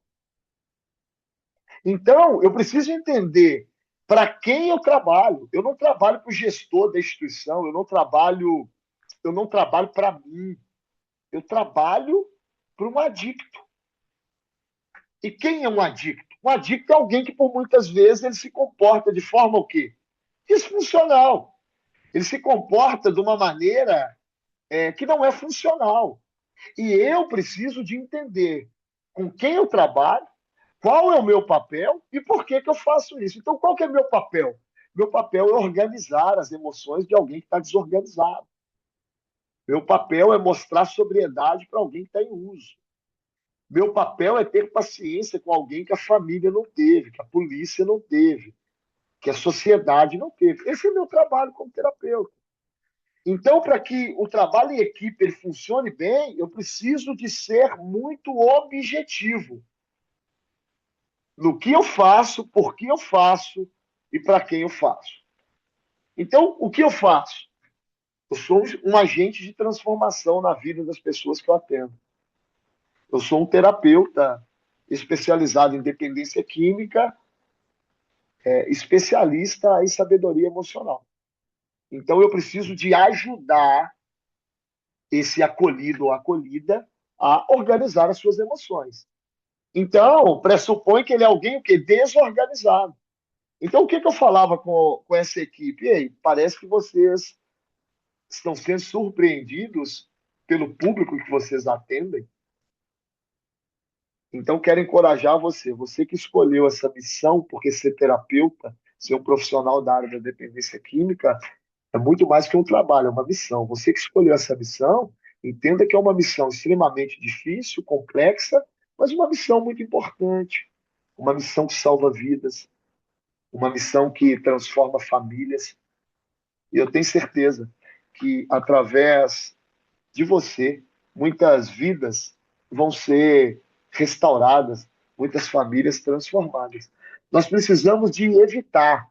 Então, eu preciso entender para quem eu trabalho. Eu não trabalho para o gestor da instituição, eu não trabalho para mim. Eu trabalho para um adicto. E quem é um adicto? Um adicto é alguém que, por muitas vezes, ele se comporta de forma o quê? Disfuncional. Ele se comporta de uma maneira que não é funcional. E eu preciso de entender com quem eu trabalho, qual é o meu papel e por que eu faço isso. Então, qual que é o meu papel? Meu papel é organizar as emoções de alguém que está desorganizado. Meu papel é mostrar sobriedade para alguém que está em uso. Meu papel é ter paciência com alguém que a família não teve, que a polícia não teve, que a sociedade não teve. Esse é o meu trabalho como terapeuta. Então, para que o trabalho em equipe ele funcione bem, eu preciso de ser muito objetivo no que eu faço, por que eu faço e para quem eu faço. Então, o que eu faço? Eu sou um agente de transformação na vida das pessoas que eu atendo. Eu sou um terapeuta especializado em dependência química, especialista em sabedoria emocional. Então, eu preciso de ajudar esse acolhido ou acolhida a organizar as suas emoções. Então, pressupõe que ele é alguém o quê? Desorganizado. Então, o que, que eu falava com essa equipe? Ei, parece que vocês estão sendo surpreendidos pelo público que vocês atendem. Então, quero encorajar você que escolheu essa missão, porque ser terapeuta, ser um profissional da área da dependência química, é muito mais que um trabalho, é uma missão. Você que escolheu essa missão, entenda que é uma missão extremamente difícil, complexa, mas uma missão muito importante. Uma missão que salva vidas, uma missão que transforma famílias. E eu tenho certeza que, através de você, muitas vidas vão ser restauradas, muitas famílias transformadas. Nós precisamos de evitar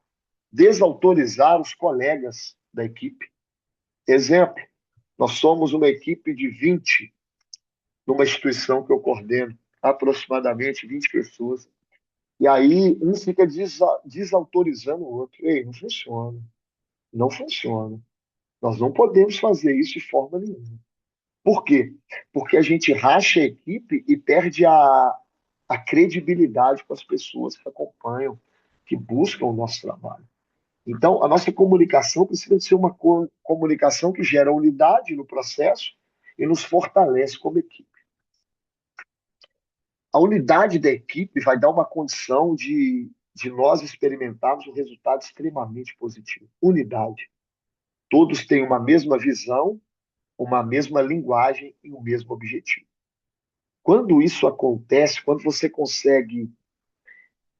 desautorizar os colegas da equipe. Exemplo, nós somos uma equipe de 20 numa instituição que eu coordeno, aproximadamente 20 pessoas. E aí um fica desautorizando o outro. Ei, não funciona. Não funciona. Nós não podemos fazer isso de forma nenhuma. Por quê? Porque a gente racha a equipe e perde a credibilidade com as pessoas que acompanham, que buscam o nosso trabalho. Então, a nossa comunicação precisa ser uma comunicação que gera unidade no processo e nos fortalece como equipe. A unidade da equipe vai dar uma condição de nós experimentarmos um resultado extremamente positivo. Unidade. Todos têm uma mesma visão, uma mesma linguagem e o mesmo objetivo. Quando isso acontece, quando você consegue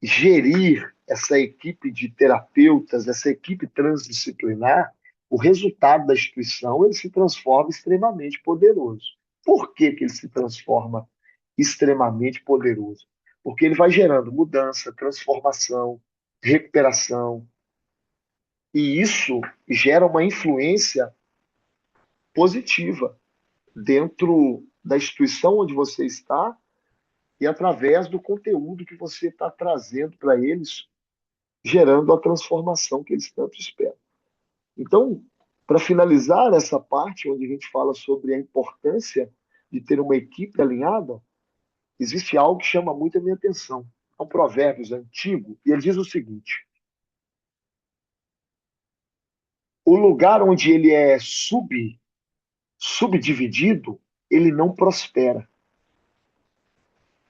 gerir essa equipe de terapeutas, essa equipe transdisciplinar, o resultado da instituição ele se transforma extremamente poderoso. Por que que ele se transforma extremamente poderoso? Porque ele vai gerando mudança, transformação, recuperação, e isso gera uma influência positiva dentro da instituição onde você está e através do conteúdo que você está trazendo para eles, gerando a transformação que eles tanto esperam. Então, para finalizar essa parte onde a gente fala sobre a importância de ter uma equipe alinhada, existe algo que chama muito a minha atenção. É um provérbio antigo e ele diz o seguinte: o lugar onde ele é subdividido, ele não prospera.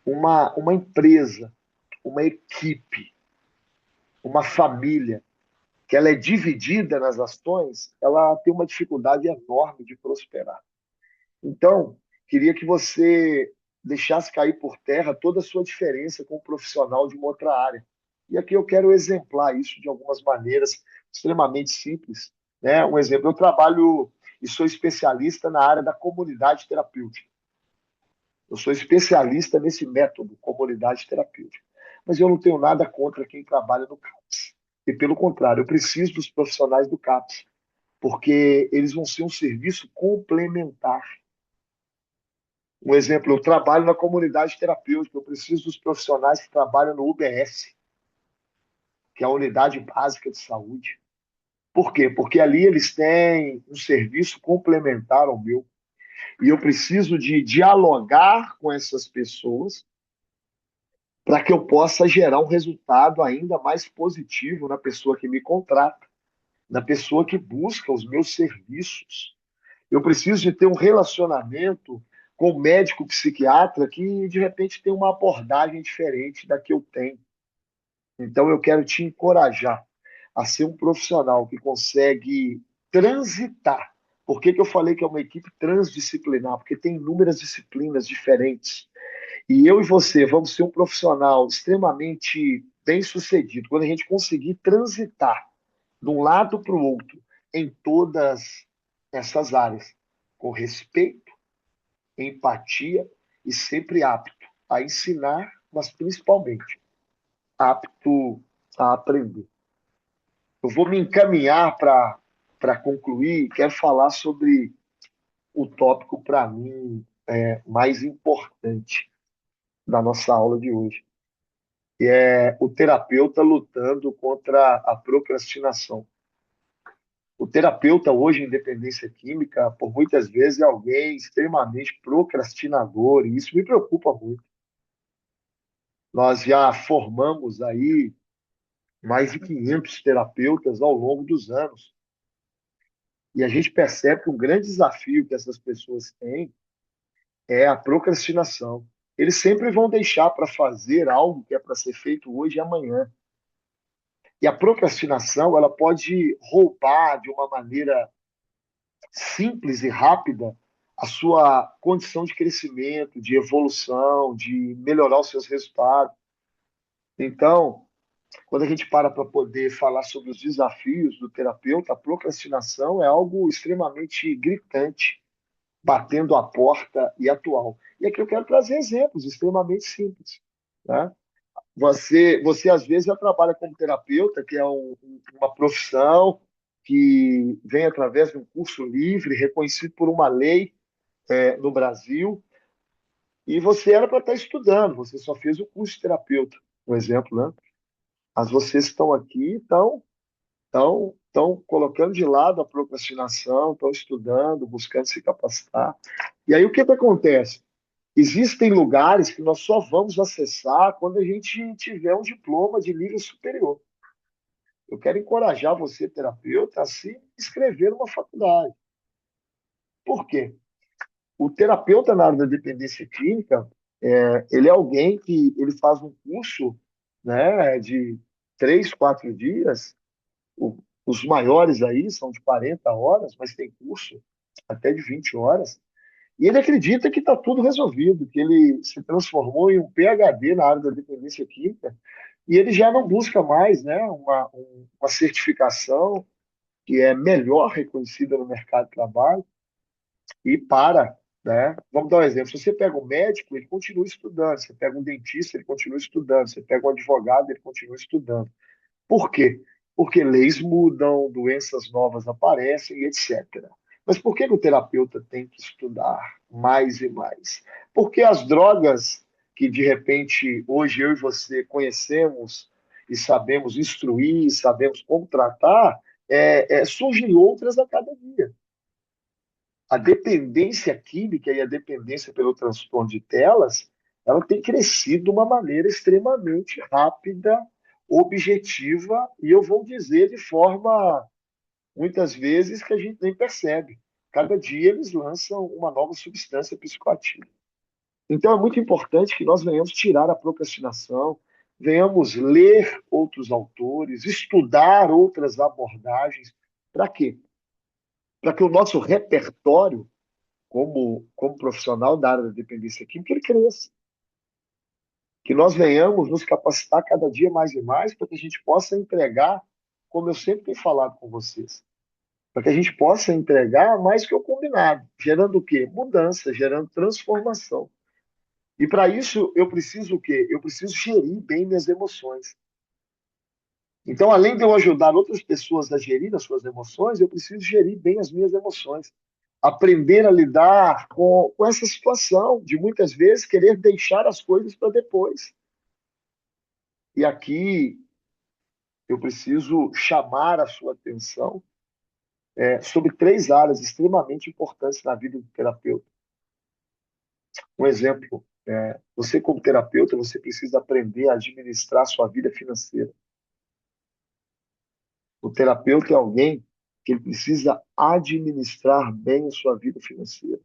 Uma empresa, uma equipe, uma família, que ela é dividida nas ações, ela tem uma dificuldade enorme de prosperar. Então, queria que você deixasse cair por terra toda a sua diferença com um profissional de uma outra área. E aqui eu quero exemplar isso de algumas maneiras extremamente simples. Né? Um exemplo, eu trabalho e sou especialista na área da comunidade terapêutica. Eu sou especialista nesse método, comunidade terapêutica. Mas eu não tenho nada contra quem trabalha no CAPS. E, pelo contrário, eu preciso dos profissionais do CAPS, porque eles vão ser um serviço complementar. Um exemplo, eu trabalho na comunidade terapêutica, eu preciso dos profissionais que trabalham no UBS, que é a Unidade Básica de Saúde. Por quê? Porque ali eles têm um serviço complementar ao meu. E eu preciso de dialogar com essas pessoas para que eu possa gerar um resultado ainda mais positivo na pessoa que me contrata, na pessoa que busca os meus serviços. Eu preciso de ter um relacionamento com o médico psiquiatra que, de repente, tem uma abordagem diferente da que eu tenho. Então, eu quero te encorajar a ser um profissional que consegue transitar. Por que que eu falei que é uma equipe transdisciplinar? Porque tem inúmeras disciplinas diferentes. E eu e você vamos ser um profissional extremamente bem-sucedido quando a gente conseguir transitar de um lado para o outro em todas essas áreas, com respeito, empatia e sempre apto a ensinar, mas principalmente apto a aprender. Eu vou me encaminhar para concluir, quero falar sobre o tópico para mim mais importante da nossa aula de hoje, que é o terapeuta lutando contra a procrastinação. O terapeuta hoje em dependência química, por muitas vezes, é alguém extremamente procrastinador, e isso me preocupa muito. Nós já formamos aí mais de 500 terapeutas ao longo dos anos, e a gente percebe que um grande desafio que essas pessoas têm é a procrastinação. Eles sempre vão deixar para fazer algo que é para ser feito hoje e amanhã. E a procrastinação, ela pode roubar de uma maneira simples e rápida a sua condição de crescimento, de evolução, de melhorar os seus resultados. Então, quando a gente para poder falar sobre os desafios do terapeuta, a procrastinação é algo extremamente gritante, batendo a porta e atual. E aqui eu quero trazer exemplos extremamente simples. Né? Você às vezes já trabalha como terapeuta, que é uma profissão que vem através de um curso livre, reconhecido por uma lei no Brasil, e você era para estar estudando, você só fez o curso de terapeuta, um exemplo, né? Mas vocês estão aqui, estão colocando de lado a procrastinação, estão estudando, buscando se capacitar. E aí o que acontece? Existem lugares que nós só vamos acessar quando a gente tiver um diploma de nível superior. Eu quero encorajar você, terapeuta, a se inscrever numa faculdade. Por quê? O terapeuta na área da dependência química, ele é alguém que ele faz um curso, né, de 3, 4 dias. Os maiores aí são de 40 horas, mas tem curso até de 20 horas. E ele acredita que está tudo resolvido, que ele se transformou em um PhD na área da dependência química e ele já não busca mais, né, uma certificação que é melhor reconhecida no mercado de trabalho e para, né? Vamos dar um exemplo. Se você pega um médico, ele continua estudando. Você pega um dentista, ele continua estudando. Você pega um advogado, ele continua estudando. Por quê? Porque leis mudam, doenças novas aparecem, e etc. Mas por que o terapeuta tem que estudar mais e mais? Porque as drogas que de repente hoje eu e você conhecemos e sabemos instruir, sabemos como tratar, surgem outras a cada dia. A dependência química e a dependência pelo transtorno de telas, ela tem crescido de uma maneira extremamente rápida, objetiva, e eu vou dizer de forma, muitas vezes, que a gente nem percebe. Cada dia eles lançam uma nova substância psicoativa. Então é muito importante que nós venhamos tirar a procrastinação, venhamos ler outros autores, estudar outras abordagens. Para quê? Para que o nosso repertório como profissional da área da dependência química, ele cresça. Que nós venhamos nos capacitar cada dia mais e mais para que a gente possa entregar, como eu sempre tenho falado com vocês, para que a gente possa entregar mais que o combinado, gerando o quê? Mudança, gerando transformação. E para isso eu preciso o quê? Eu preciso gerir bem minhas emoções. Então, além de eu ajudar outras pessoas a gerir as suas emoções, eu preciso gerir bem as minhas emoções. Aprender a lidar com essa situação de muitas vezes querer deixar as coisas para depois. E aqui eu preciso chamar a sua atenção sobre três áreas extremamente importantes na vida do terapeuta. Um exemplo, você como terapeuta, você precisa aprender a administrar a sua vida financeira. O terapeuta é alguém que ele precisa administrar bem a sua vida financeira.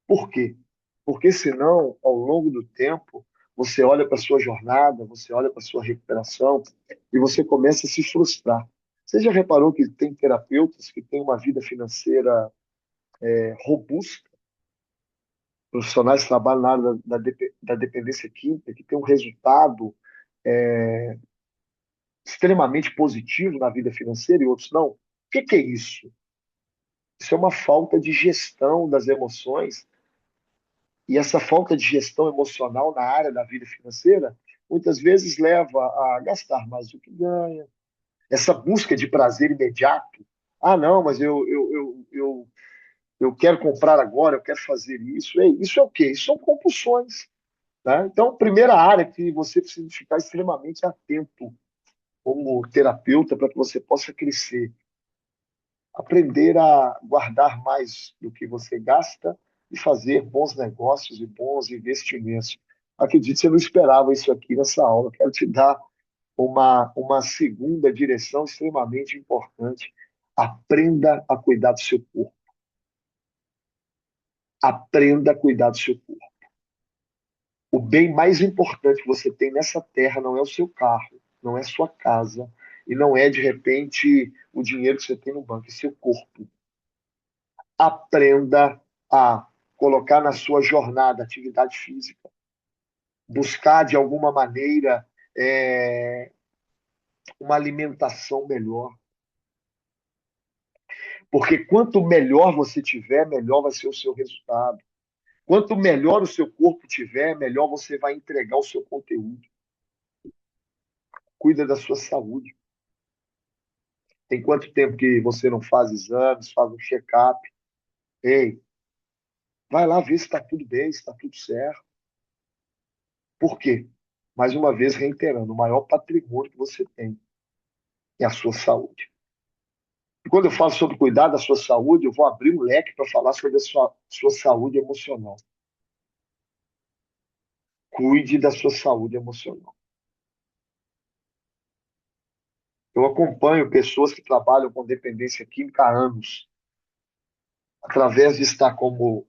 Por quê? Porque senão, ao longo do tempo, você olha para a sua jornada, você olha para a sua recuperação e você começa a se frustrar. Você já reparou que tem terapeutas que têm uma vida financeira robusta, profissionais que trabalham na área da dependência química, que têm um resultado extremamente positivo na vida financeira e outros não? O que é isso? Isso é uma falta de gestão das emoções. E essa falta de gestão emocional na área da vida financeira muitas vezes leva a gastar mais do que ganha. Essa busca de prazer imediato. Ah, não, mas eu quero comprar agora, eu quero fazer isso. Isso é o quê? Isso são compulsões. Né? Então, primeira área que você precisa ficar extremamente atento como terapeuta para que você possa crescer. Aprender a guardar mais do que você gasta e fazer bons negócios e bons investimentos. Acredito que você não esperava isso aqui nessa aula. Quero te dar uma segunda direção extremamente importante. Aprenda a cuidar do seu corpo. Aprenda a cuidar do seu corpo. O bem mais importante que você tem nessa terra não é o seu carro, não é sua casa, e não é, de repente, o dinheiro que você tem no banco, é seu corpo. Aprenda a colocar na sua jornada atividade física, buscar de alguma maneira é, uma alimentação melhor. Porque quanto melhor você tiver, melhor vai ser o seu resultado. Quanto melhor o seu corpo tiver, melhor você vai entregar o seu conteúdo. Cuida da sua saúde. Tem quanto tempo que você não faz exames, faz um check-up? Ei, vai lá ver se está tudo bem, se está tudo certo. Por quê? Mais uma vez, reiterando, o maior patrimônio que você tem é a sua saúde. E quando eu falo sobre cuidar da sua saúde, eu vou abrir um leque para falar sobre a sua saúde emocional. Cuide da sua saúde emocional. Eu acompanho pessoas que trabalham com dependência química há anos. Através de estar como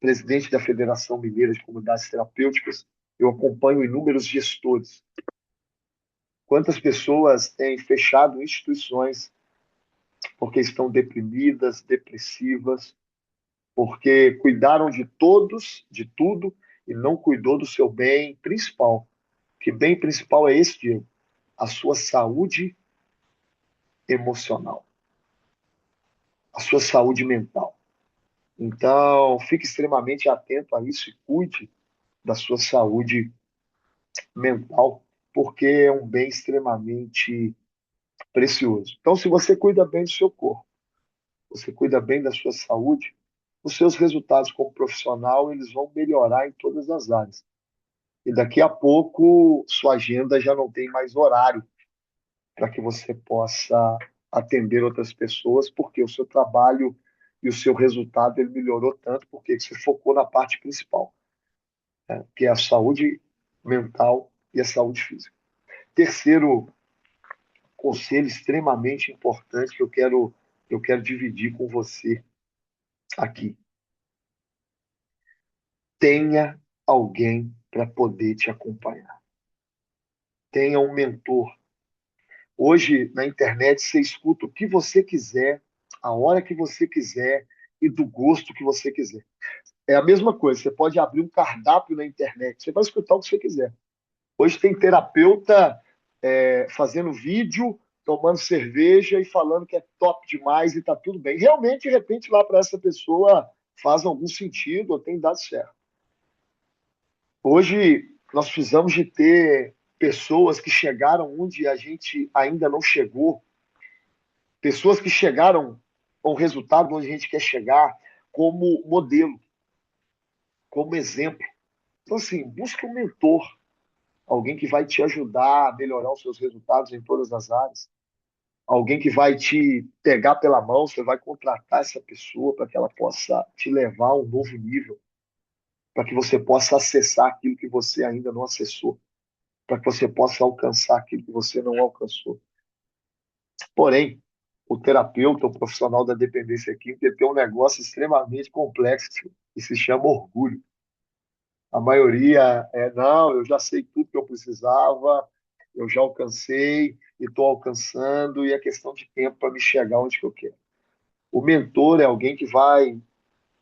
presidente da Federação Mineira de Comunidades Terapêuticas, eu acompanho inúmeros gestores. Quantas pessoas têm fechado instituições porque estão deprimidas, depressivas, porque cuidaram de todos, de tudo, e não cuidou do seu bem principal. Que bem principal é esse, Diego? A sua saúde emocional, a sua saúde mental. Então, fique extremamente atento a isso e cuide da sua saúde mental, porque é um bem extremamente precioso. Então, se você cuida bem do seu corpo, você cuida bem da sua saúde, os seus resultados como profissional, eles vão melhorar em todas as áreas. E daqui a pouco, sua agenda já não tem mais horário para que você possa atender outras pessoas, porque o seu trabalho e o seu resultado ele melhorou tanto porque você focou na parte principal, né, que é a saúde mental e a saúde física. Terceiro conselho extremamente importante que eu quero dividir com você aqui. Tenha alguém para poder te acompanhar. Tenha um mentor. Hoje, na internet, você escuta o que você quiser, a hora que você quiser e do gosto que você quiser. É a mesma coisa, você pode abrir um cardápio na internet, você vai escutar o que você quiser. Hoje tem terapeuta fazendo vídeo, tomando cerveja e falando que é top demais e tá tudo bem. Realmente, de repente, lá para essa pessoa faz algum sentido ou tem dado certo. Hoje, nós precisamos de ter pessoas que chegaram onde a gente ainda não chegou, pessoas que chegaram ao resultado onde a gente quer chegar como modelo, como exemplo. Então, assim, busque um mentor, alguém que vai te ajudar a melhorar os seus resultados em todas as áreas, alguém que vai te pegar pela mão, você vai contratar essa pessoa para que ela possa te levar a um novo nível, para que você possa acessar aquilo que você ainda não acessou, para que você possa alcançar aquilo que você não alcançou. Porém, o terapeuta, o profissional da dependência química, ele tem um negócio extremamente complexo que se chama orgulho. A maioria não, eu já sei tudo que eu precisava, eu já alcancei e estou alcançando, e é questão de tempo para me chegar onde que eu quero. O mentor é alguém que vai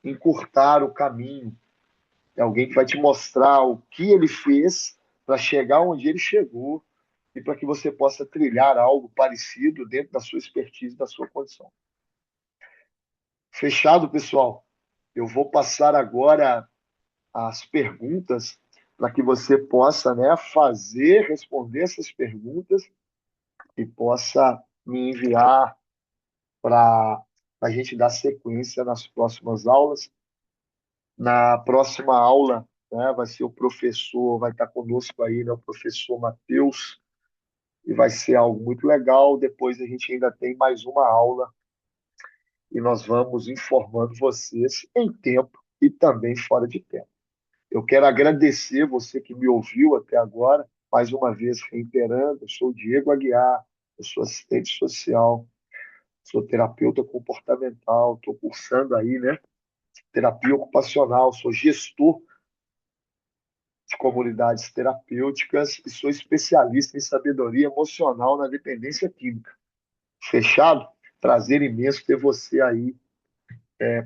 encurtar o caminho, é alguém que vai te mostrar o que ele fez para chegar onde ele chegou e para que você possa trilhar algo parecido dentro da sua expertise, da sua condição. Fechado, pessoal? Eu vou passar agora as perguntas para que você possa, né, responder essas perguntas e possa me enviar para a gente dar sequência nas próximas aulas. Na próxima aula, né, vai ser o professor, vai estar conosco aí, né, o professor Matheus, e vai ser algo muito legal. Depois a gente ainda tem mais uma aula e nós vamos informando vocês em tempo e também fora de tempo. Eu quero agradecer você que me ouviu até agora, mais uma vez reiterando, eu sou o Diego Aguiar, eu sou assistente social, sou terapeuta comportamental, estou cursando aí, né, terapia ocupacional, sou gestor de comunidades terapêuticas e sou especialista em sabedoria emocional na dependência química. Fechado? Prazer imenso ter você aí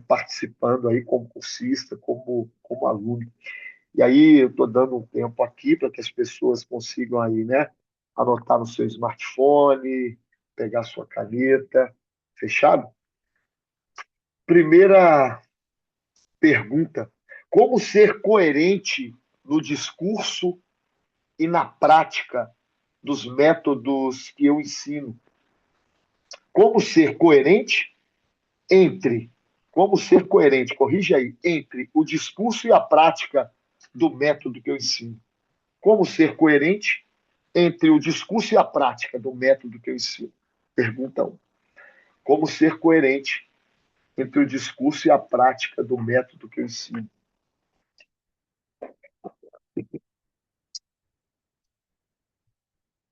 participando aí como cursista, como aluno. E aí eu estou dando um tempo aqui para que as pessoas consigam aí, né, anotar no seu smartphone, pegar sua caneta. Fechado? Primeira pergunta: como ser coerente no discurso e na prática dos métodos que eu ensino? Como ser coerente entre, como ser coerente, corrige aí, entre o discurso e a prática do método que eu ensino? Como ser coerente entre o discurso e a prática do método que eu ensino? Pergunta 1. Como ser coerente entre o discurso e a prática do método que eu ensino?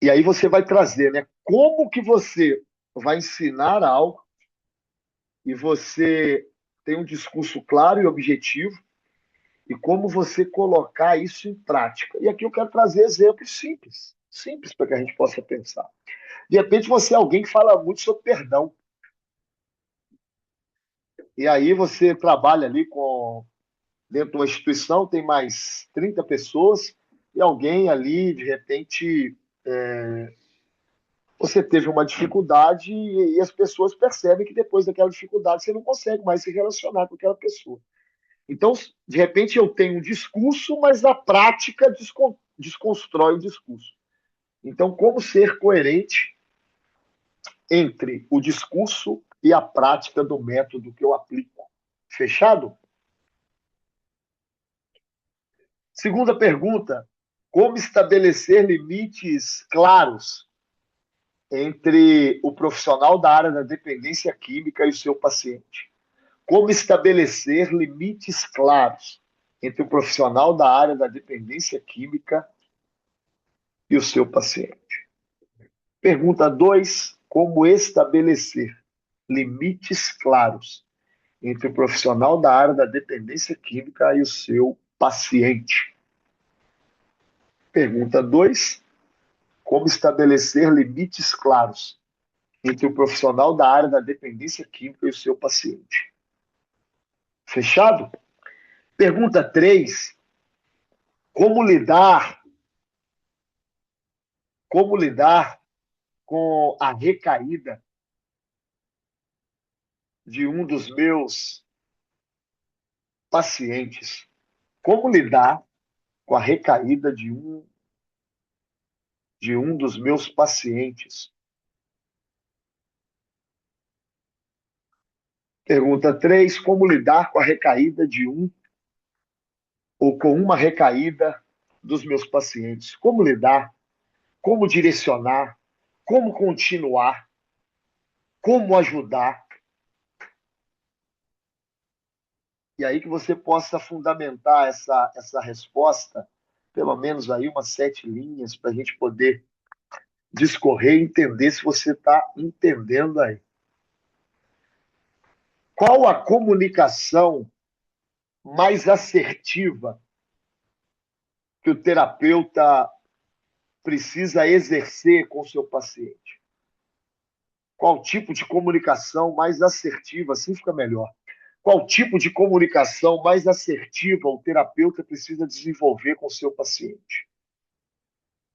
E aí você vai trazer, né? Como que você vai ensinar algo e você tem um discurso claro e objetivo e como você colocar isso em prática. E aqui eu quero trazer exemplos simples, simples para que a gente possa pensar. De repente você é alguém que fala muito sobre perdão. E aí você trabalha ali dentro de uma instituição, tem mais 30 pessoas, e alguém ali, de repente, você teve uma dificuldade e as pessoas percebem que depois daquela dificuldade você não consegue mais se relacionar com aquela pessoa. Então, de repente, eu tenho um discurso, mas a prática desconstrói o discurso. Então, como ser coerente entre o discurso e a prática do método que eu aplico? Fechado? Segunda pergunta: como estabelecer limites claros entre o profissional da área da dependência química e o seu paciente? Como estabelecer limites claros entre o profissional da área da dependência química e o seu paciente? Pergunta 2: como estabelecer limites claros entre o profissional da área da dependência química e o seu paciente? Pergunta 2: como estabelecer limites claros entre o profissional da área da dependência química e o seu paciente? Fechado? Pergunta 3: como lidar, como lidar com a recaída de um dos meus pacientes? Como lidar com a recaída de um dos meus pacientes? Pergunta 3: como lidar com a recaída de um ou com uma recaída dos meus pacientes? Como lidar? Como direcionar? Como continuar? Como ajudar? E aí que você possa fundamentar essa resposta, pelo menos aí umas 7 linhas, para a gente poder discorrer e entender se você está entendendo aí. Qual a comunicação mais assertiva que o terapeuta precisa exercer com o seu paciente? Qual tipo de comunicação mais assertiva? Assim fica melhor. Qual tipo de comunicação mais assertiva o terapeuta precisa desenvolver com o seu paciente?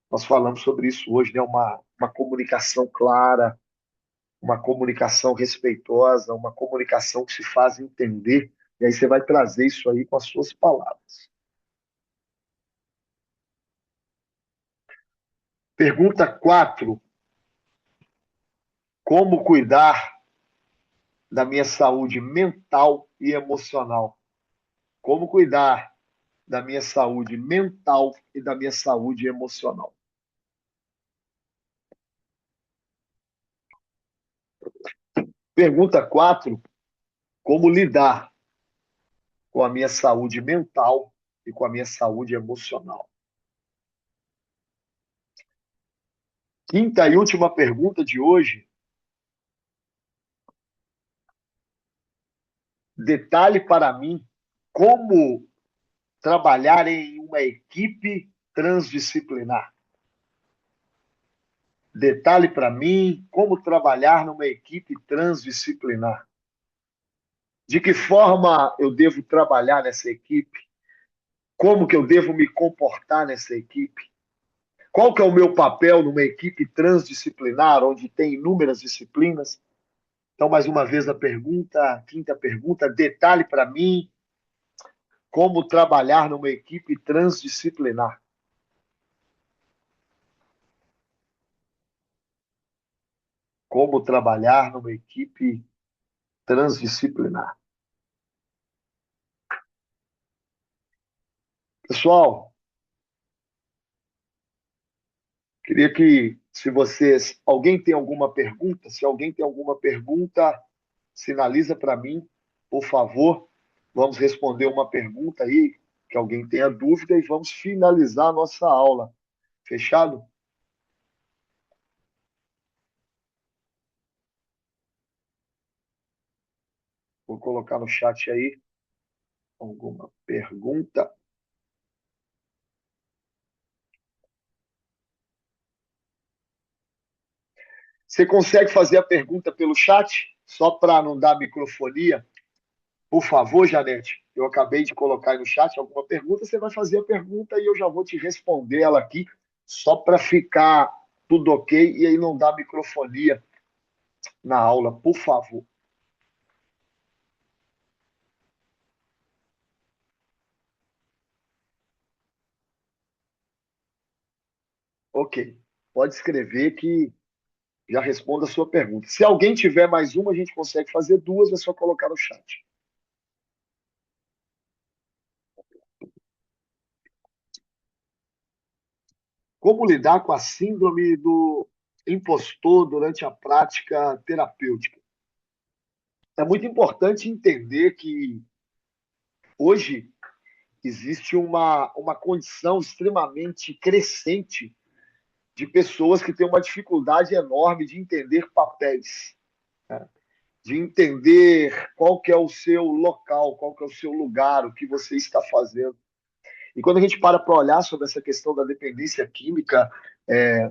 Nós falamos sobre isso hoje, né? Uma comunicação clara, uma comunicação respeitosa, uma comunicação que se faz entender. E aí você vai trazer isso aí com as suas palavras. Pergunta 4: como cuidar da minha saúde mental e emocional? Como cuidar da minha saúde mental e da minha saúde emocional? Pergunta 4: como lidar com a minha saúde mental e com a minha saúde emocional? Quinta e última pergunta de hoje: detalhe para mim como trabalhar em uma equipe transdisciplinar. Detalhe para mim como trabalhar numa equipe transdisciplinar. De que forma eu devo trabalhar nessa equipe? Como que eu devo me comportar nessa equipe? Qual que é o meu papel numa equipe transdisciplinar, onde tem inúmeras disciplinas? Então, mais uma vez, a quinta pergunta: detalhe para mim como trabalhar numa equipe transdisciplinar. Como trabalhar numa equipe transdisciplinar. Pessoal, queria que, se vocês, alguém tem alguma pergunta, se alguém tem alguma pergunta, sinaliza para mim, por favor. Vamos responder uma pergunta aí, que alguém tenha dúvida, e vamos finalizar a nossa aula. Fechado? Vou colocar no chat aí alguma pergunta. Você consegue fazer a pergunta pelo chat? Só para não dar microfonia? Por favor, Janete, eu acabei de colocar aí no chat alguma pergunta, você vai fazer a pergunta e eu já vou te responder ela aqui, só para ficar tudo ok e aí não dar microfonia na aula, por favor. Ok. Pode escrever que já respondo a sua pergunta. Se alguém tiver mais uma, a gente consegue fazer duas, é só colocar no chat. Como lidar com a síndrome do impostor durante a prática terapêutica? É muito importante entender que hoje existe uma condição extremamente crescente de pessoas que têm uma dificuldade enorme de entender papéis, né? De entender qual que é o seu local, qual que é o seu lugar, o que você está fazendo. E quando a gente para olhar sobre essa questão da dependência química,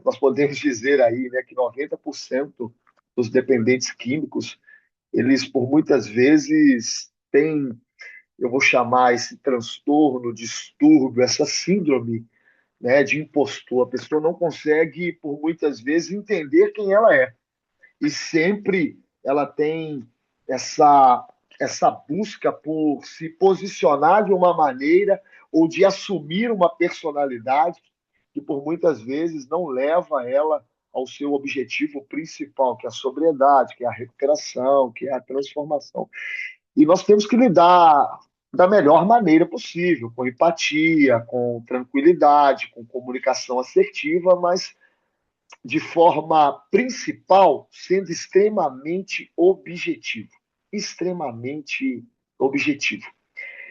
nós podemos dizer aí, né, que 90% dos dependentes químicos, eles por muitas vezes têm, eu vou chamar esse transtorno, distúrbio, essa síndrome, né, de impostor. A pessoa não consegue, por muitas vezes, entender quem ela é. E sempre ela tem essa, essa busca por se posicionar de uma maneira ou de assumir uma personalidade que, por muitas vezes, não leva ela ao seu objetivo principal, que é a sobriedade, que é a recuperação, que é a transformação. E nós temos que lidar da melhor maneira possível, com empatia, com tranquilidade, com comunicação assertiva, mas de forma principal sendo extremamente objetivo. Extremamente objetivo.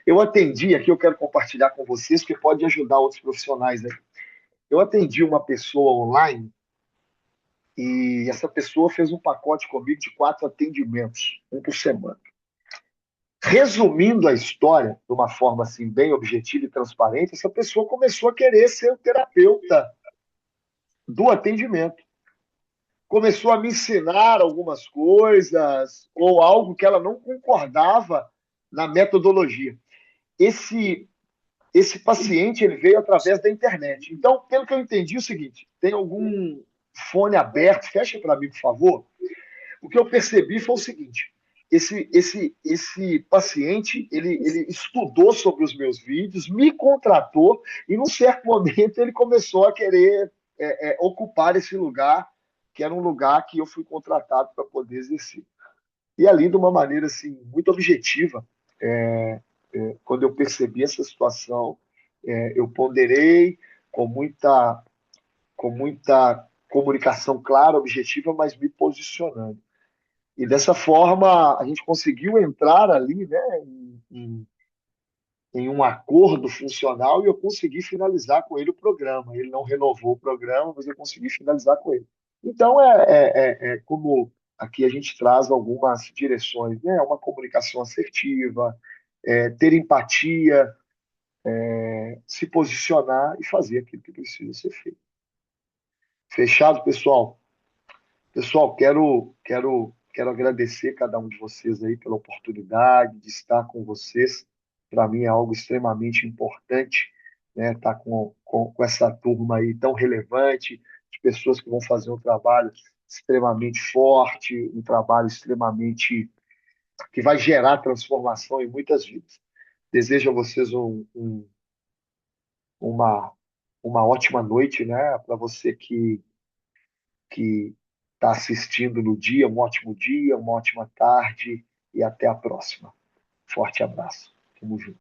Eu atendi, aqui eu quero compartilhar com vocês, que pode ajudar outros profissionais, né? Eu atendi uma pessoa online e essa pessoa fez um pacote comigo de 4 atendimentos, um por semana. Resumindo a história de uma forma assim bem objetiva e transparente, essa pessoa começou a querer ser o terapeuta do atendimento. Começou a me ensinar algumas coisas ou algo que ela não concordava na metodologia. Esse esse paciente ele veio através da internet. Então, pelo que eu entendi, é o seguinte: tem algum fone aberto? Fecha para mim, por favor. O que eu percebi foi o seguinte: esse paciente ele estudou sobre os meus vídeos, me contratou e, num certo momento, ele começou a querer ocupar esse lugar, que era um lugar que eu fui contratado para poder exercer. E ali, de uma maneira assim, muito objetiva, quando eu percebi essa situação, eu ponderei com muita comunicação clara, objetiva, mas me posicionando. E dessa forma a gente conseguiu entrar ali, né, em um acordo funcional e eu consegui finalizar com ele o programa. Ele não renovou o programa, mas eu consegui finalizar com ele. Então como aqui a gente traz algumas direções, né? Uma comunicação assertiva, ter empatia, se posicionar e fazer aquilo que precisa ser feito. Fechado, pessoal? Pessoal, quero agradecer cada um de vocês aí pela oportunidade de estar com vocês. Para mim é algo extremamente importante, né? Estar com essa turma aí tão relevante, de pessoas que vão fazer um trabalho extremamente forte, um trabalho extremamente que vai gerar transformação em muitas vidas. Desejo a vocês uma, uma ótima noite, né? Para você que está assistindo no dia, um ótimo dia, uma ótima tarde e até a próxima. Forte abraço. Tamo junto.